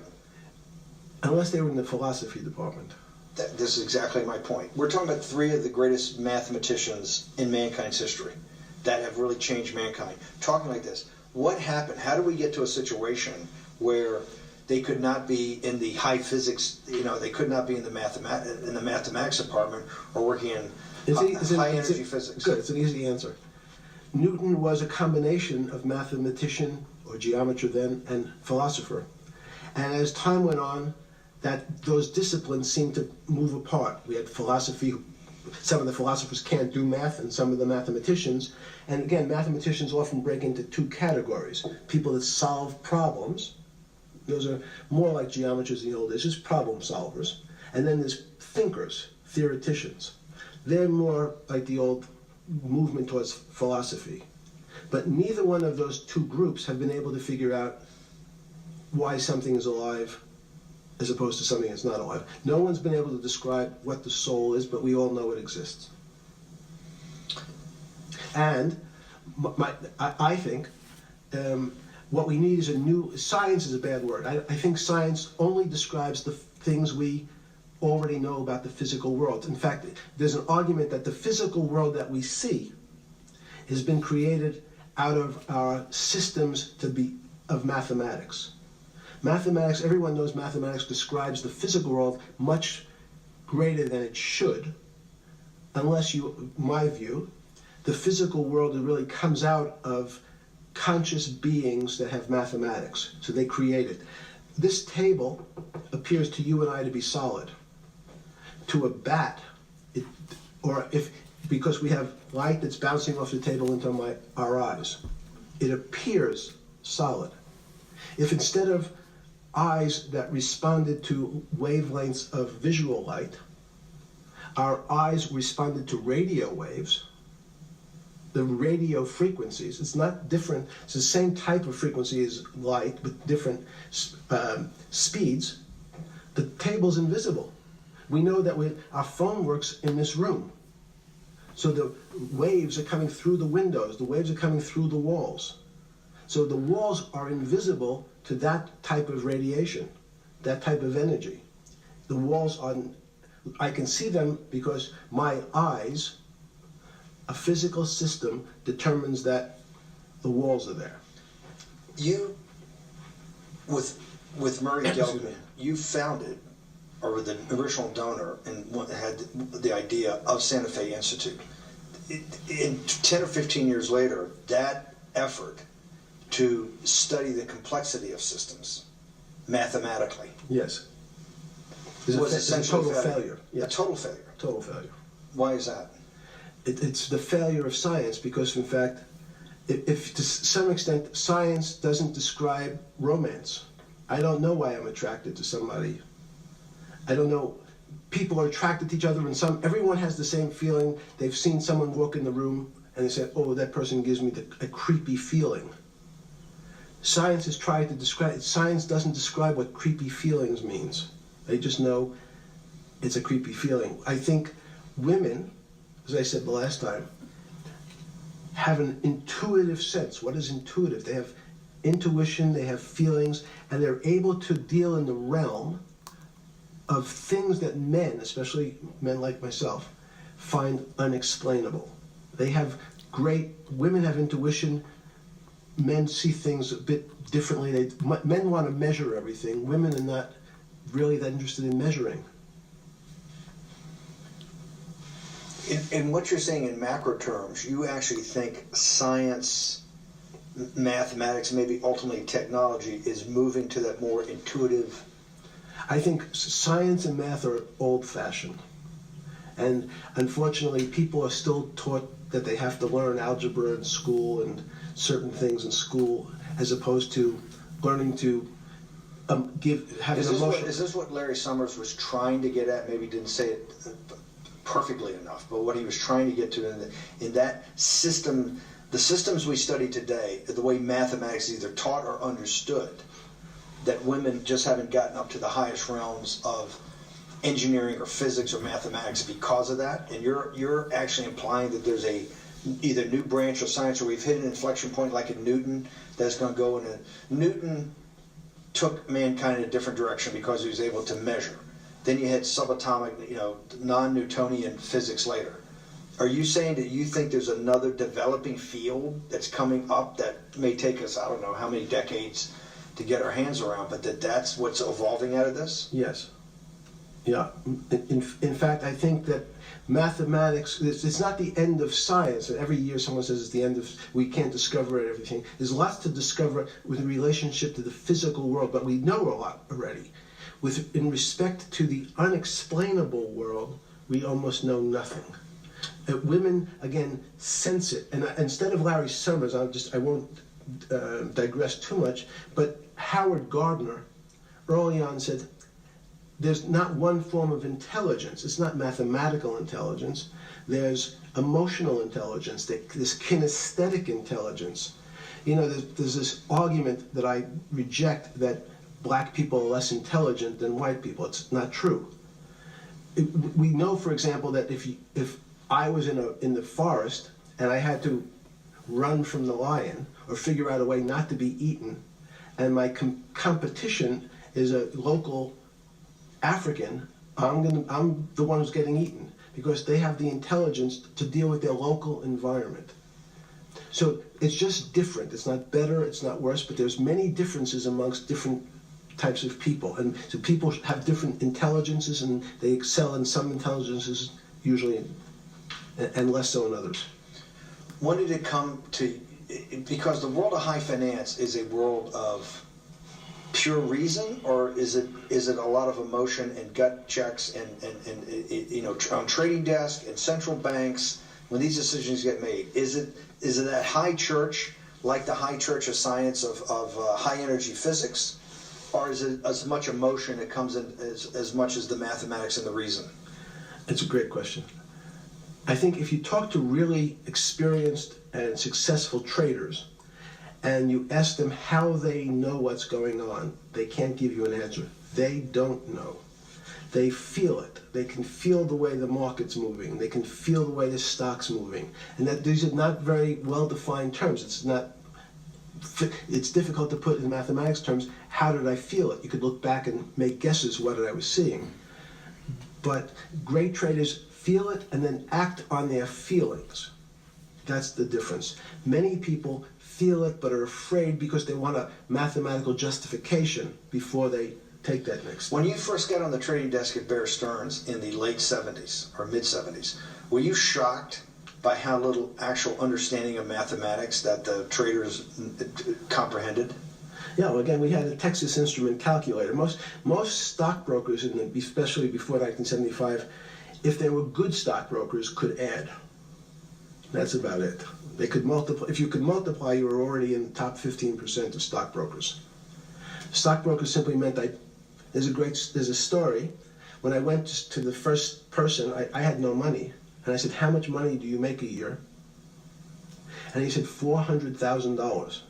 Unless they were in the philosophy department. This is exactly my point. We're talking about three of the greatest mathematicians in mankind's history that have really changed mankind. Talking like this, what happened? How do we get to a situation where they could not be in the high physics, they could not be in the mathematics department or working in high energy physics? Good, it's an easy answer. Newton was a combination of mathematician or geometer then and philosopher. And as time went on, those disciplines seemed to move apart. We had philosophy. Some of the philosophers can't do math, and some of the mathematicians. And again, mathematicians often break into two categories. People that solve problems. Those are more like geometers in the old days, just problem solvers. And then there's thinkers, theoreticians. They're more like the old movement towards philosophy. But neither one of those two groups have been able to figure out why something is alive as opposed to something that's not alive. No one's been able to describe what the soul is, but we all know it exists. And I think what we need is a new, science is a bad word. I think science only describes the things we already know about the physical world. In fact, there's an argument that the physical world that we see has been created out of our systems of mathematics. Mathematics, everyone knows mathematics describes the physical world much greater than it should, unless you, my view, the physical world really comes out of conscious beings that have mathematics. So they create it. This table appears to you and I to be solid. To a bat, because we have light that's bouncing off the table into our eyes, it appears solid. If instead of eyes that responded to wavelengths of visual light, our eyes responded to radio waves, the radio frequencies, it's not different, it's the same type of frequency as light with different speeds, the table's invisible. We know that our phone works in this room. So the waves are coming through the windows, the waves are coming through the walls. So the walls are invisible to that type of radiation, that type of energy. The walls are, I can see them because my eyes, a physical system determines that the walls are there. You, with Murray Gell-Mann, you founded, or were the original donor, and had the idea of Santa Fe Institute. In 10 or 15 years later, that effort to study the complexity of systems mathematically, yes, was it's a total failure. A total failure. Total failure. Why is that? It's the failure of science because, in fact, if to some extent science doesn't describe romance, I don't know why I'm attracted to somebody. I don't know. People are attracted to each other, and everyone has the same feeling. They've seen someone walk in the room, and they say, "Oh, that person gives me a creepy feeling." Science has tried to describe. Science doesn't describe what creepy feelings means. They just know it's a creepy feeling. I think women, as I said the last time, have an intuitive sense. What is intuitive? They have intuition, they have feelings, and they're able to deal in the realm of things that men, especially men like myself, find unexplainable. Women have intuition, men see things a bit differently. Men want to measure everything, women are not really that interested in measuring. In what you're saying in macro terms, you actually think science, mathematics, maybe ultimately technology is moving to that more intuitive. I think science and math are old-fashioned. And unfortunately, people are still taught that they have to learn algebra in school and certain things in school, as opposed to learning to have an emotion. Is this what Larry Summers was trying to get at? Maybe didn't say it perfectly enough, but what he was trying to get to in that system, the systems we study today, the way mathematics is either taught or understood, that women just haven't gotten up to the highest realms of engineering or physics or mathematics because of that, and you're actually implying that there's either new branch of science, or we've hit an inflection point like in Newton that's going to go in Newton took mankind in a different direction because he was able to measure. Then you had subatomic, non-Newtonian physics later. Are you saying that you think there's another developing field that's coming up that may take us, I don't know how many decades to get our hands around, but that's what's evolving out of this? Yes. Yeah. In fact, I think that mathematics, it's not the end of science. Every year someone says it's the end of, we can't discover everything. There's lots to discover with relationship to the physical world, but we know a lot already. In respect to the unexplainable world, we almost know nothing. Women, again, sense it. And instead of Larry Summers, I won't digress too much, but Howard Gardner early on said, there's not one form of intelligence. It's not mathematical intelligence. There's emotional intelligence, this kinesthetic intelligence. There's this argument that I reject that black people are less intelligent than white people. It's not true. We know, for example, that if I was in the forest and I had to run from the lion or figure out a way not to be eaten, and my competition is a local African, I'm the one who's getting eaten because they have the intelligence to deal with their local environment. So it's just different. It's not better, it's not worse, but there's many differences amongst different types of people. And so people have different intelligences, and they excel in some intelligences usually, and less so in others. When did it come to, because the world of high finance is a world of pure reason, or is it a lot of emotion and gut checks and you know, on trading desk and central banks when these decisions get made? Is it that high church, like the high church of science of high energy physics, or is it as much emotion that comes in as much as the mathematics and the reason? It's a great question. I think if you talk to really experienced and successful traders, and you ask them how they know what's going on, they can't give you an answer. They don't know. They feel it. They can feel the way the market's moving. They can feel the way the stock's moving. And that these are not very well-defined terms. It's difficult to put in mathematics terms, how did I feel it? You could look back and make guesses what I was seeing. But great traders feel it and then act on their feelings. That's the difference. Many people feel it but are afraid because they want a mathematical justification before they take that next step. When you first got on the trading desk at Bear Stearns in the late 70s or mid 70s, were you shocked by how little actual understanding of mathematics that the traders comprehended? Yeah, well, again, we had a Texas Instrument calculator. Most stockbrokers, especially before 1975, if they were good stockbrokers, could add. That's about it. They could multiply. If you could multiply, you were already in the top 15% of stockbrokers. Stockbrokers simply meant there's a story. When I went to the first person, I had no money. And I said, how much money do you make a year? And he said, $400,000.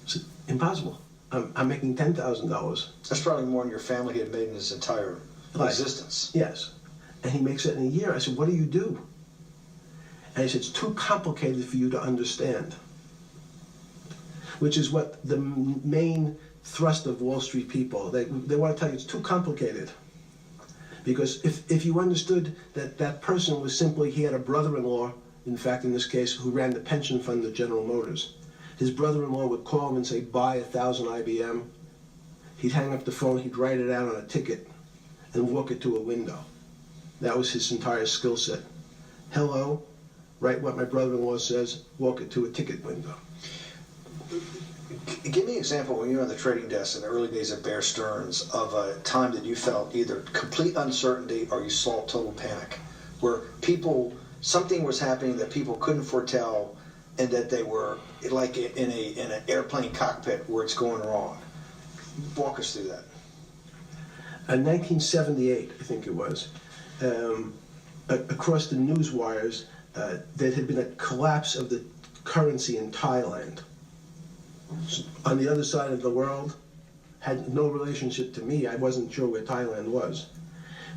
I said, impossible. I'm making $10,000. That's probably more than your family had made in his entire existence. Yes. And he makes it in a year. I said, what do you do? And he said, it's too complicated for you to understand. Which is what the main thrust of Wall Street people, they want to tell you it's too complicated. Because if you understood that that person was simply, he had a brother-in-law, in fact in this case, who ran the pension fund of General Motors. His brother-in-law would call him and say, buy 1,000 IBM. He'd hang up the phone, he'd write it out on a ticket and walk it to a window. That was his entire skill set. Hello, write what my brother-in-law says, walk it to a ticket window. Give me an example when you were on the trading desk in the early days at Bear Stearns of a time that you felt either complete uncertainty or you saw total panic, where something was happening that people couldn't foretell, and that they were like in an airplane cockpit where it's going wrong. Walk us through that. In 1978, I think it was, across the news wires, there had been a collapse of the currency in Thailand. On the other side of the world, had no relationship to me. I wasn't sure where Thailand was.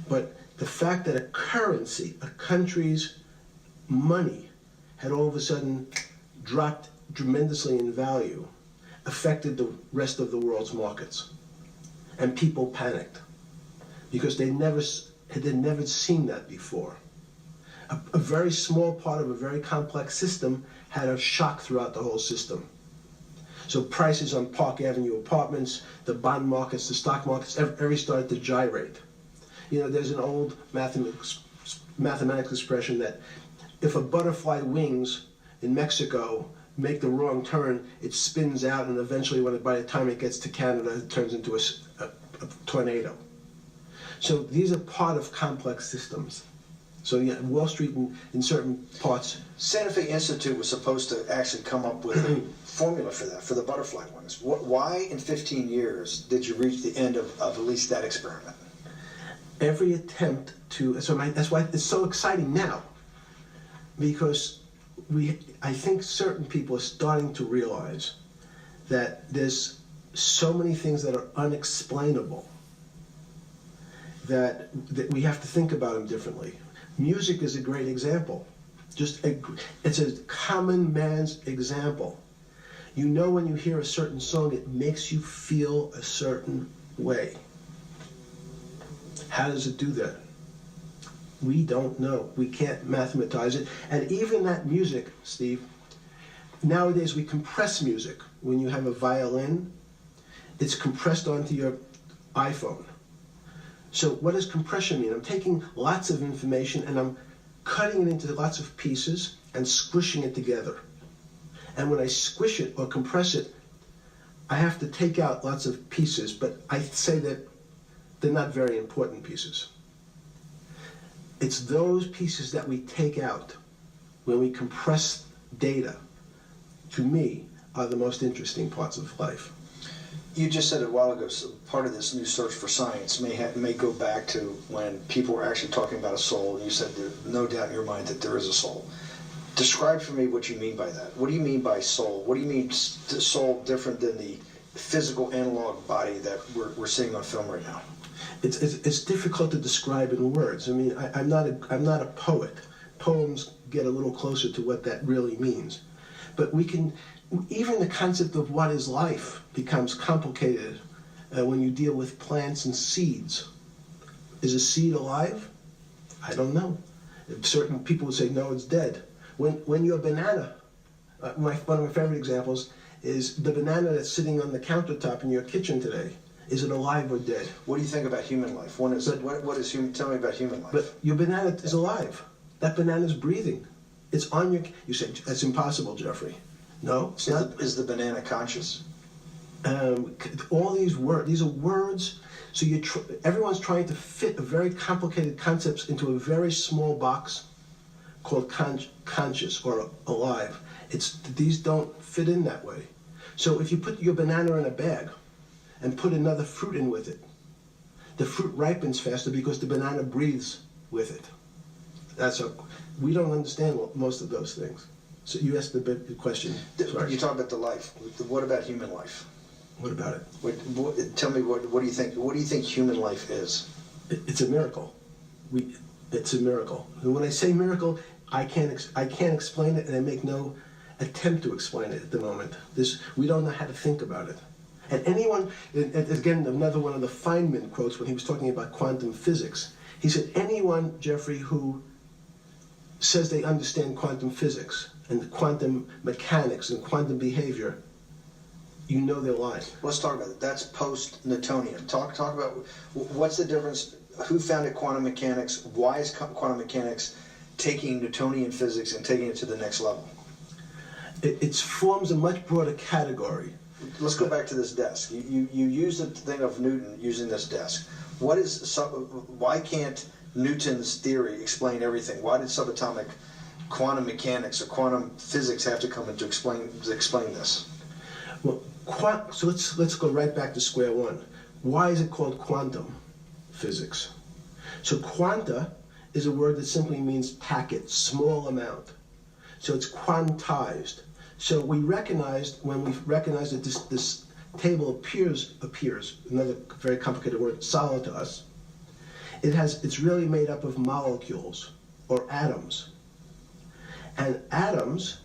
But the fact that a currency, a country's money, had all of a sudden dropped tremendously in value, affected the rest of the world's markets. And people panicked because they'd never seen that before. A very small part of a very complex system had a shock throughout the whole system. So prices on Park Avenue apartments, the bond markets, the stock markets, every started to gyrate. You know, there's an old mathematics expression that if a butterfly wings in Mexico make the wrong turn, it spins out, and eventually, by the time it gets to Canada, it turns into a tornado. So these are part of complex systems. So yeah, Wall Street in certain parts. Santa Fe Institute was supposed to actually come up with a formula for that, for the butterfly wings. Why in 15 years did you reach the end of at least that experiment? Every attempt to, that's why it's so exciting now. Because I think certain people are starting to realize that there's so many things that are unexplainable that we have to think about them differently. Music is a great example. It's a common man's example. You know when you hear a certain song, it makes you feel a certain way. How does it do that? We don't know. We can't mathematize it. And even that music, Steve, nowadays we compress music. When you have a violin, it's compressed onto your iPhone. So what does compression mean? I'm taking lots of information and I'm cutting it into lots of pieces and squishing it together. And when I squish it or compress it, I have to take out lots of pieces, but I say that they're not very important pieces. It's those pieces that we take out when we compress data, to me, are the most interesting parts of life. You just said it a while ago, so part of this new search for science may go back to when people were actually talking about a soul, and you said there's no doubt in your mind that there is a soul. Describe for me what you mean by that. What do you mean by soul? What do you mean soul different than the physical analog body that we're seeing on film right now? It's difficult to describe in words. I mean, I'm not a poet. Poems get a little closer to what that really means. But even the concept of what is life becomes complicated when you deal with plants and seeds. Is a seed alive? I don't know. Certain people would say, no, it's dead. When your banana, one of my favorite examples is the banana that's sitting on the countertop in your kitchen today. Is it alive or dead? What do you think about human life? What is human? Tell me about human life. But your banana is alive. That banana is breathing. It's on your. You say that's impossible, Jeffrey. No, it's not. Is the banana conscious? All these words. These are words. So everyone's trying to fit very complicated concepts into a very small box called conscious or alive. These don't fit in that way. So if you put your banana in a bag and put another fruit in with it, the fruit ripens faster because the banana breathes with it. We don't understand most of those things. So you asked the big question. Sorry. You talk about the life. What about human life? What about it? Tell me what do you think? What do you think human life is? It's a miracle. It's a miracle. And when I say miracle, I can't explain it, and I make no attempt to explain it at the moment. We don't know how to think about it. And anyone, and again, another one of the Feynman quotes when he was talking about quantum physics, he said, anyone, Jeffrey, who says they understand quantum physics and quantum mechanics and quantum behavior, you know they're lying. Let's talk about it. That's post-Newtonian. Talk about what's the difference. Who founded quantum mechanics? Why is quantum mechanics taking Newtonian physics and taking it to the next level? It forms a much broader category. Let's go back to this desk. You use the thing of Newton using this desk. Why can't Newton's theory explain everything? Why did subatomic quantum mechanics or quantum physics have to come in to explain this? Well, so let's go right back to square one. Why is it called quantum physics? So quanta is a word that simply means packet, small amount. So it's quantized. So when we recognize that this table appears, another very complicated word, solid to us, it's really made up of molecules or atoms. And atoms,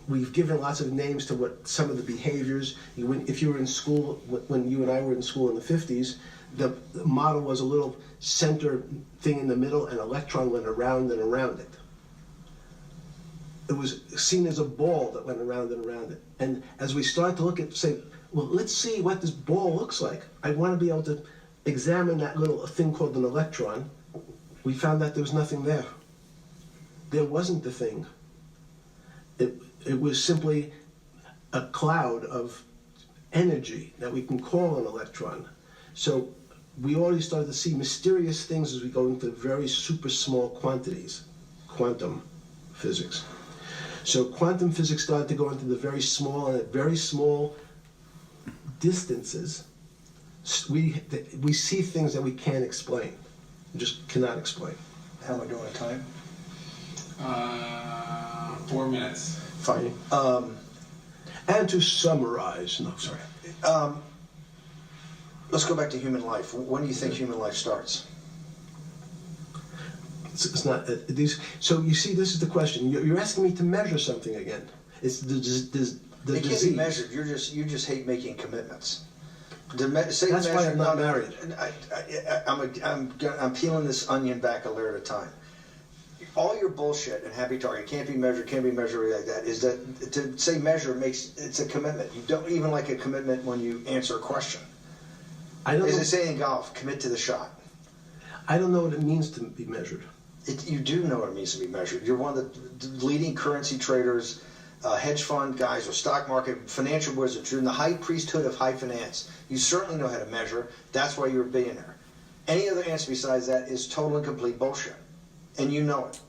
we've given lots of names to what some of the behaviors. If you were in school, when you and I were in school in the 50s, the model was a little center thing in the middle, and an electron went around and around it. It was seen as a ball that went around and around it. And as we start to look at, say, well, let's see what this ball looks like. I want to be able to examine that little thing called an electron. We found that there was nothing there. There wasn't the thing. It was simply a cloud of energy that we can call an electron. So we already started to see mysterious things as we go into very super small quantities, quantum physics. So quantum physics started to go into the very small, and at very small distances, we see things that we can't explain. We just cannot explain. How am I doing on time? 4 minutes. Fine. And to summarize, no, sorry. Let's go back to human life. When do you think human life starts? It's not these. So you see, this is the question. You're asking me to measure something again. It's the It can't disease. be measured. You just hate making commitments. That's why I'm not married. I'm peeling this onion back a layer at a time. All your bullshit and happy target can't be measured like that. Is that to say measure makes it's a commitment. You don't even like a commitment when you answer a question. I don't As know, they say in golf, commit to the shot. I don't know what it means to be measured. You do know what it means to be measured. You're one of the leading currency traders, hedge fund guys, or stock market financial wizards. You're in the high priesthood of high finance. You certainly know how to measure. That's why you're a billionaire. Any other answer besides that is total and complete bullshit, and you know it.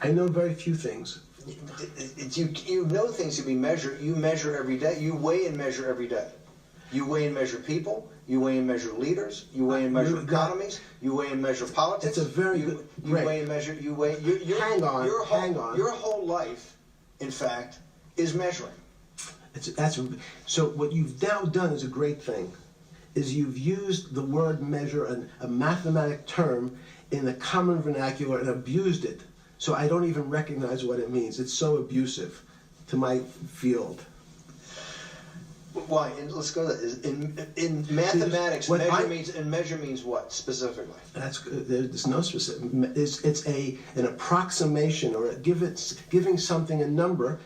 I know very few things. You know things to be measured. You measure every day. You weigh and measure every day. You weigh and measure people. You weigh and measure leaders. You weigh and measure economies. You weigh and measure politics. It's a very good. You weigh and measure. You weigh. Hang on. Your whole life, in fact, is measuring. So what you've now done is a great thing, is you've used the word measure, a mathematic term, in the common vernacular and abused it. So I don't even recognize what it means. It's so abusive to my field. Why? And let's go to that. In mathematics, measure means what specifically? There's no specific. It's an approximation, or giving something a number.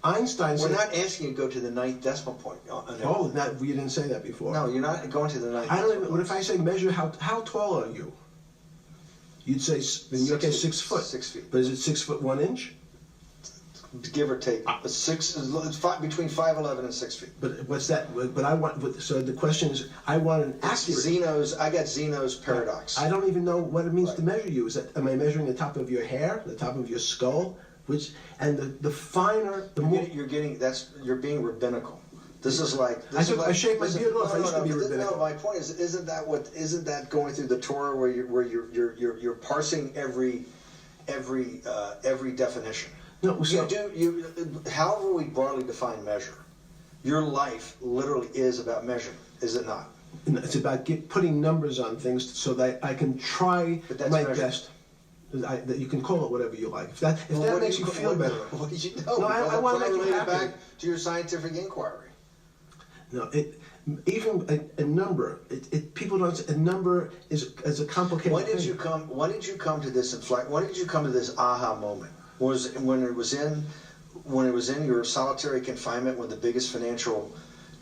Einstein said, we're not asking you to go to the ninth decimal point. You didn't say that before. No, you're not going to the ninth. I don't even. What if I say measure how tall are you? You'd say in your case 6 foot. 6 feet. But is it 6 foot 1 inch? Give or take, between 5'11" and 6 feet. But what's that? But I want. So the question is, I want an accurate. I got Zeno's paradox. I don't even know what it means to measure you. Am I measuring the top of your hair, the top of your skull, the finer, the more. You're being rabbinical. This is like. I shave my beard off. I used to be rabbinical. No, my point is, isn't that going through the Torah where you're parsing every definition? No, so, however we broadly define measure, your life literally is about measuring, is it not? It's about putting numbers on things so that I can try my best. That you can call it whatever you like. If that makes you feel better. What did you know? No, I want to make you happy. Back to your scientific inquiry. No, even a number. People don't. A number is a complicated When did thing. you come to this When did you come to this aha moment? Was when it was in your solitary confinement, when the biggest financial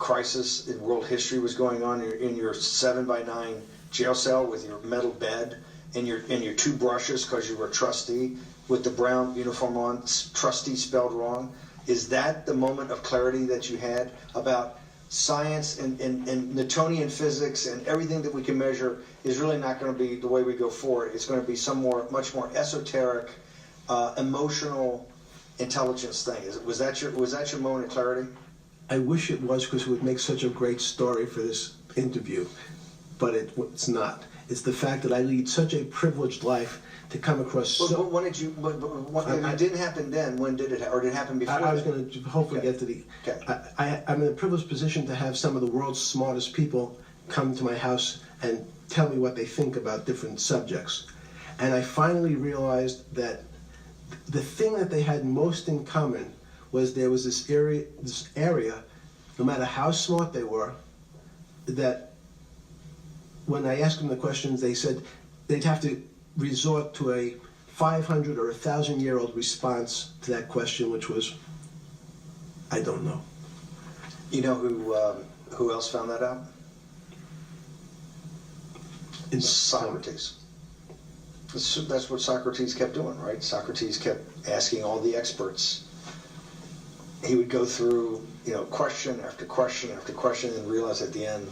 crisis in world history was going on, in your 7x9 jail cell with your metal bed and your 2 brushes because you were a trustee with the brown uniform on, trustee spelled wrong. Is that the moment of clarity that you had about science and Newtonian physics and everything that we can measure is really not going to be the way we go forward? It's going to be much more esoteric, emotional intelligence thing. Was that your moment of clarity? I wish it was, because it would make such a great story for this interview, but it's not. It's the fact that I lead such a privileged life to come across. But when did you? It didn't happen then. When did it? Or did it happen before? I was going to hopefully get to the. Okay. I'm in a privileged position to have some of the world's smartest people come to my house and tell me what they think about different subjects, and I finally realized that the thing that they had most in common was there was this area, no matter how smart they were, that when I asked them the questions, they said they'd have to resort to a 500 or 1,000-year-old response to that question, which was, I don't know. You know who else found that out? Socrates. That's what Socrates kept doing, right? Socrates kept asking all the experts. He would go through, question after question after question, and realize at the end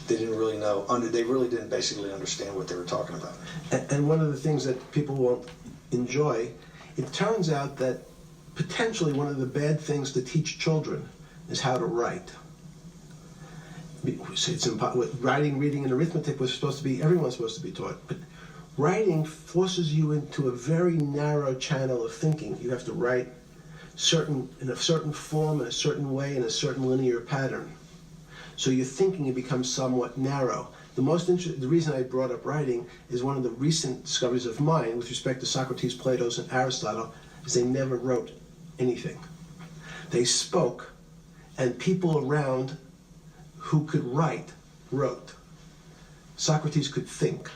they didn't really know. They really didn't basically understand what they were talking about. And one of the things that people won't enjoy, it turns out that potentially one of the bad things to teach children is how to write. We say it's writing, reading, and arithmetic was everyone's supposed to be taught, but writing forces you into a very narrow channel of thinking. You have to write in a certain form, in a certain way, in a certain linear pattern. So your thinking becomes somewhat narrow. The reason I brought up writing is one of the recent discoveries of mine with respect to Socrates, Plato, and Aristotle is they never wrote anything. They spoke, and people around who could write wrote. Socrates could think.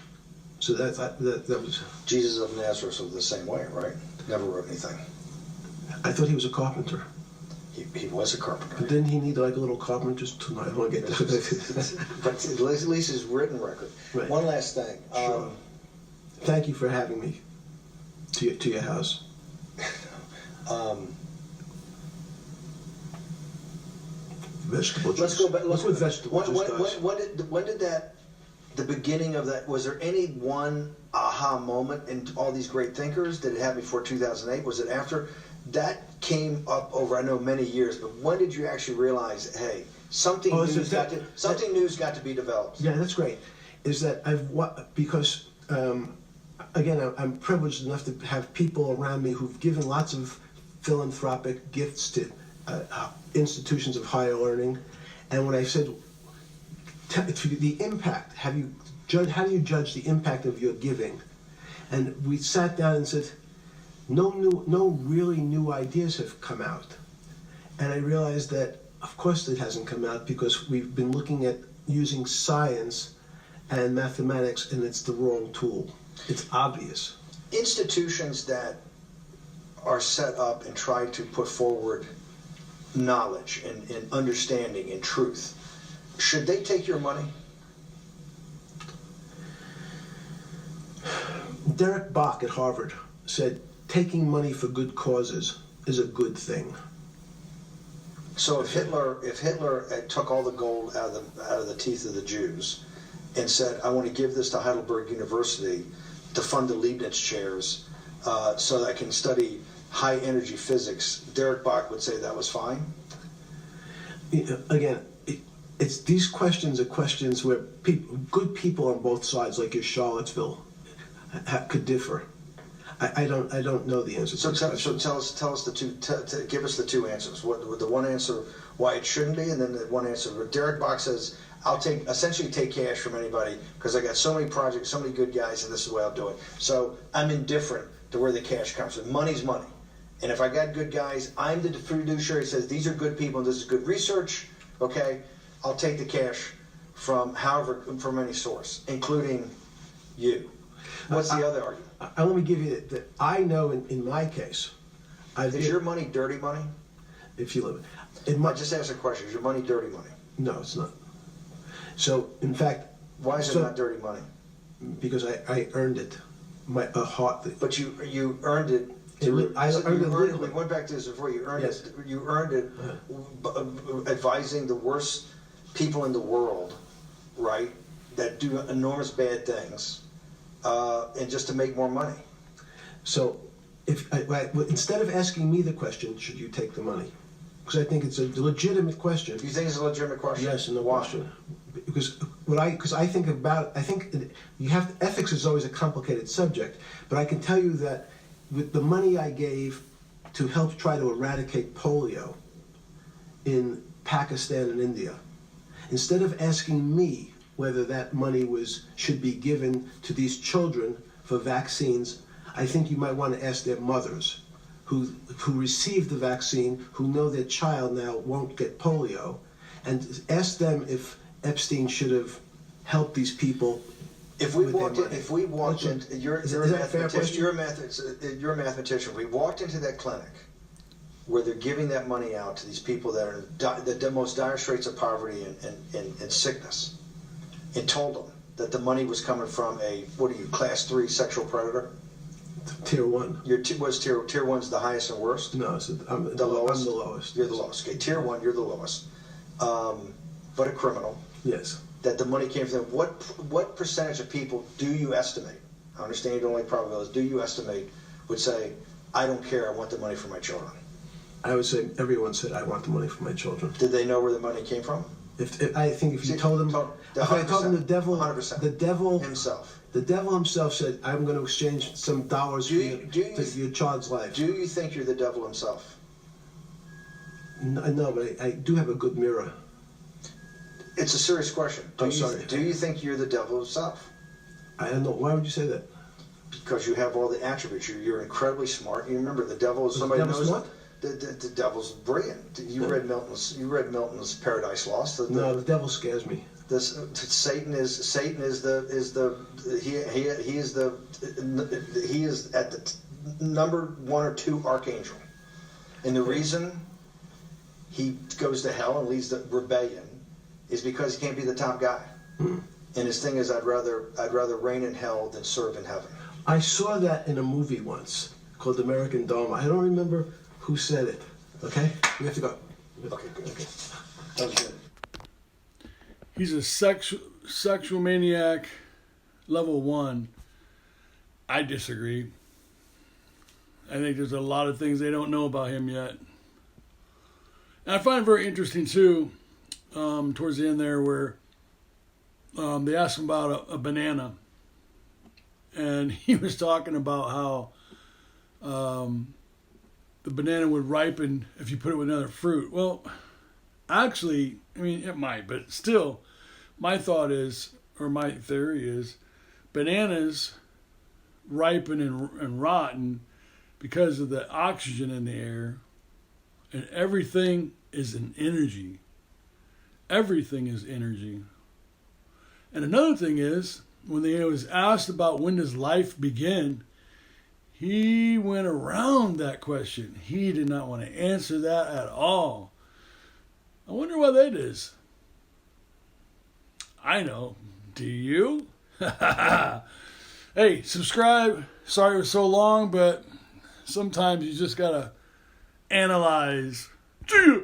So that was... Jesus of Nazareth was the same way, right? Never wrote anything. I thought he was a carpenter. He was a carpenter. But didn't he need like a little carpenter's tool? I don't want to get that. But at least his written record. Right. One last thing. Sure. Thank you for having me to your house. Vegetable juice. Let's go back. Look what vegetable juice does. When did that? The beginning of that. Was there any one aha moment in all these great thinkers? Did it happen before 2008? Was it after? That came up over, I know, many years. But when did you actually realize, hey, something new's got to be developed? Yeah, that's great. Is that because again, I'm privileged enough to have people around me who've given lots of philanthropic gifts to institutions of higher learning, and when I said the impact, how do you judge the impact of your giving? And we sat down and said, no really new ideas have come out, and I realized that of course it hasn't come out because we've been looking at using science and mathematics, and it's the wrong tool. It's obvious. Institutions that are set up and try to put forward knowledge and understanding and truth, should they take your money? Derek Bach at Harvard said, taking money for good causes is a good thing. So if Hitler took all the gold out of the teeth of the Jews and said, I want to give this to Heidelberg University to fund the Leibniz chairs so that I can study high energy physics, Derek Bach would say that was fine? Again, it's these questions are questions where good people on both sides, like your Charlottesville, could differ. I don't know the answer. So tell us the two. Give us the two answers. What the one answer why it shouldn't be, and then the one answer. Derek Bach says, I'll essentially take cash from anybody because I got so many projects, so many good guys, and this is the way I'll do it. So I'm indifferent to where the cash comes from. Money's money. And if I got good guys, I'm the fiduciary who says these are good people and this is good research, okay? I'll take the cash from any source, including you. What's the other argument? Let me give you that. I know in my case, is your money dirty money? If you live I just asked a question. Is your money dirty money? No, it's not. So, in fact... Why is it not dirty money? Because I earned it. But you earned it... We went back to this before. You earned it. You earned it advising the worst people in the world, right, that do enormous bad things, and just to make more money. So, instead of asking me the question, should you take the money? Because I think it's a legitimate question. You think it's a legitimate question? Yes, no question. Because I think ethics is always a complicated subject, but I can tell you that with the money I gave to help try to eradicate polio in Pakistan and India, instead of asking me whether that money should be given to these children for vaccines, I think you might want to ask their mothers who received the vaccine, who know their child now won't get polio, and ask them if Epstein should have helped these people. You're a mathematician. If we walked into that clinic where they're giving that money out to these people that are the most dire straits of poverty and sickness, and told them that the money was coming from class 3 sexual predator? Tier 1. Tier 1's the highest and worst? No, I'm the lowest. I'm the lowest. You're the lowest. Okay, Tier 1, you're the lowest. But a criminal. Yes. That the money came from them. What percentage of people do you estimate? I understand you don't like probabilities. Do you estimate would say, I don't care, I want the money for my children? I would say everyone said, I want the money for my children. Did they know where the money came from? I think if you told them, if I told them the devil 100%. The devil himself. The devil himself said, I'm going to exchange some dollars for your child's life. Do you think you're the devil himself? No, but I do have a good mirror. It's a serious question. I'm sorry. Do you think you're the devil himself? I don't know. Why would you say that? Because you have all the attributes. You're incredibly smart. You remember the devil is somebody devil's knows smart? the devil's brilliant. You read Milton's Paradise Lost. No, the devil scares me. Satan is at the number 1 or 2 archangel, and the reason he goes to hell and leads the rebellion is because he can't be the top guy. And his thing is, I'd rather reign in hell than serve in heaven. I saw that in a movie once called American Dharma. I don't remember who said it. Okay, we have to go. Okay, good. Okay, that was good. He's a sexual maniac, level 1. I disagree. I think there's a lot of things they don't know about him yet. And I find it very interesting too, towards the end there, where they asked him about a banana, and he was talking about how the banana would ripen if you put it with another fruit. Well, actually, I mean, it might, but still, my thought is, or my theory is, bananas ripen and rotten because of the oxygen in the air, and everything is an energy. Everything is energy. And another thing is, when he was asked about when does life begin, he went around that question. He did not want to answer that at all. I wonder why that is. I know. Do you? Hey, subscribe. Sorry it was so long, but sometimes you just gotta analyze. See ya.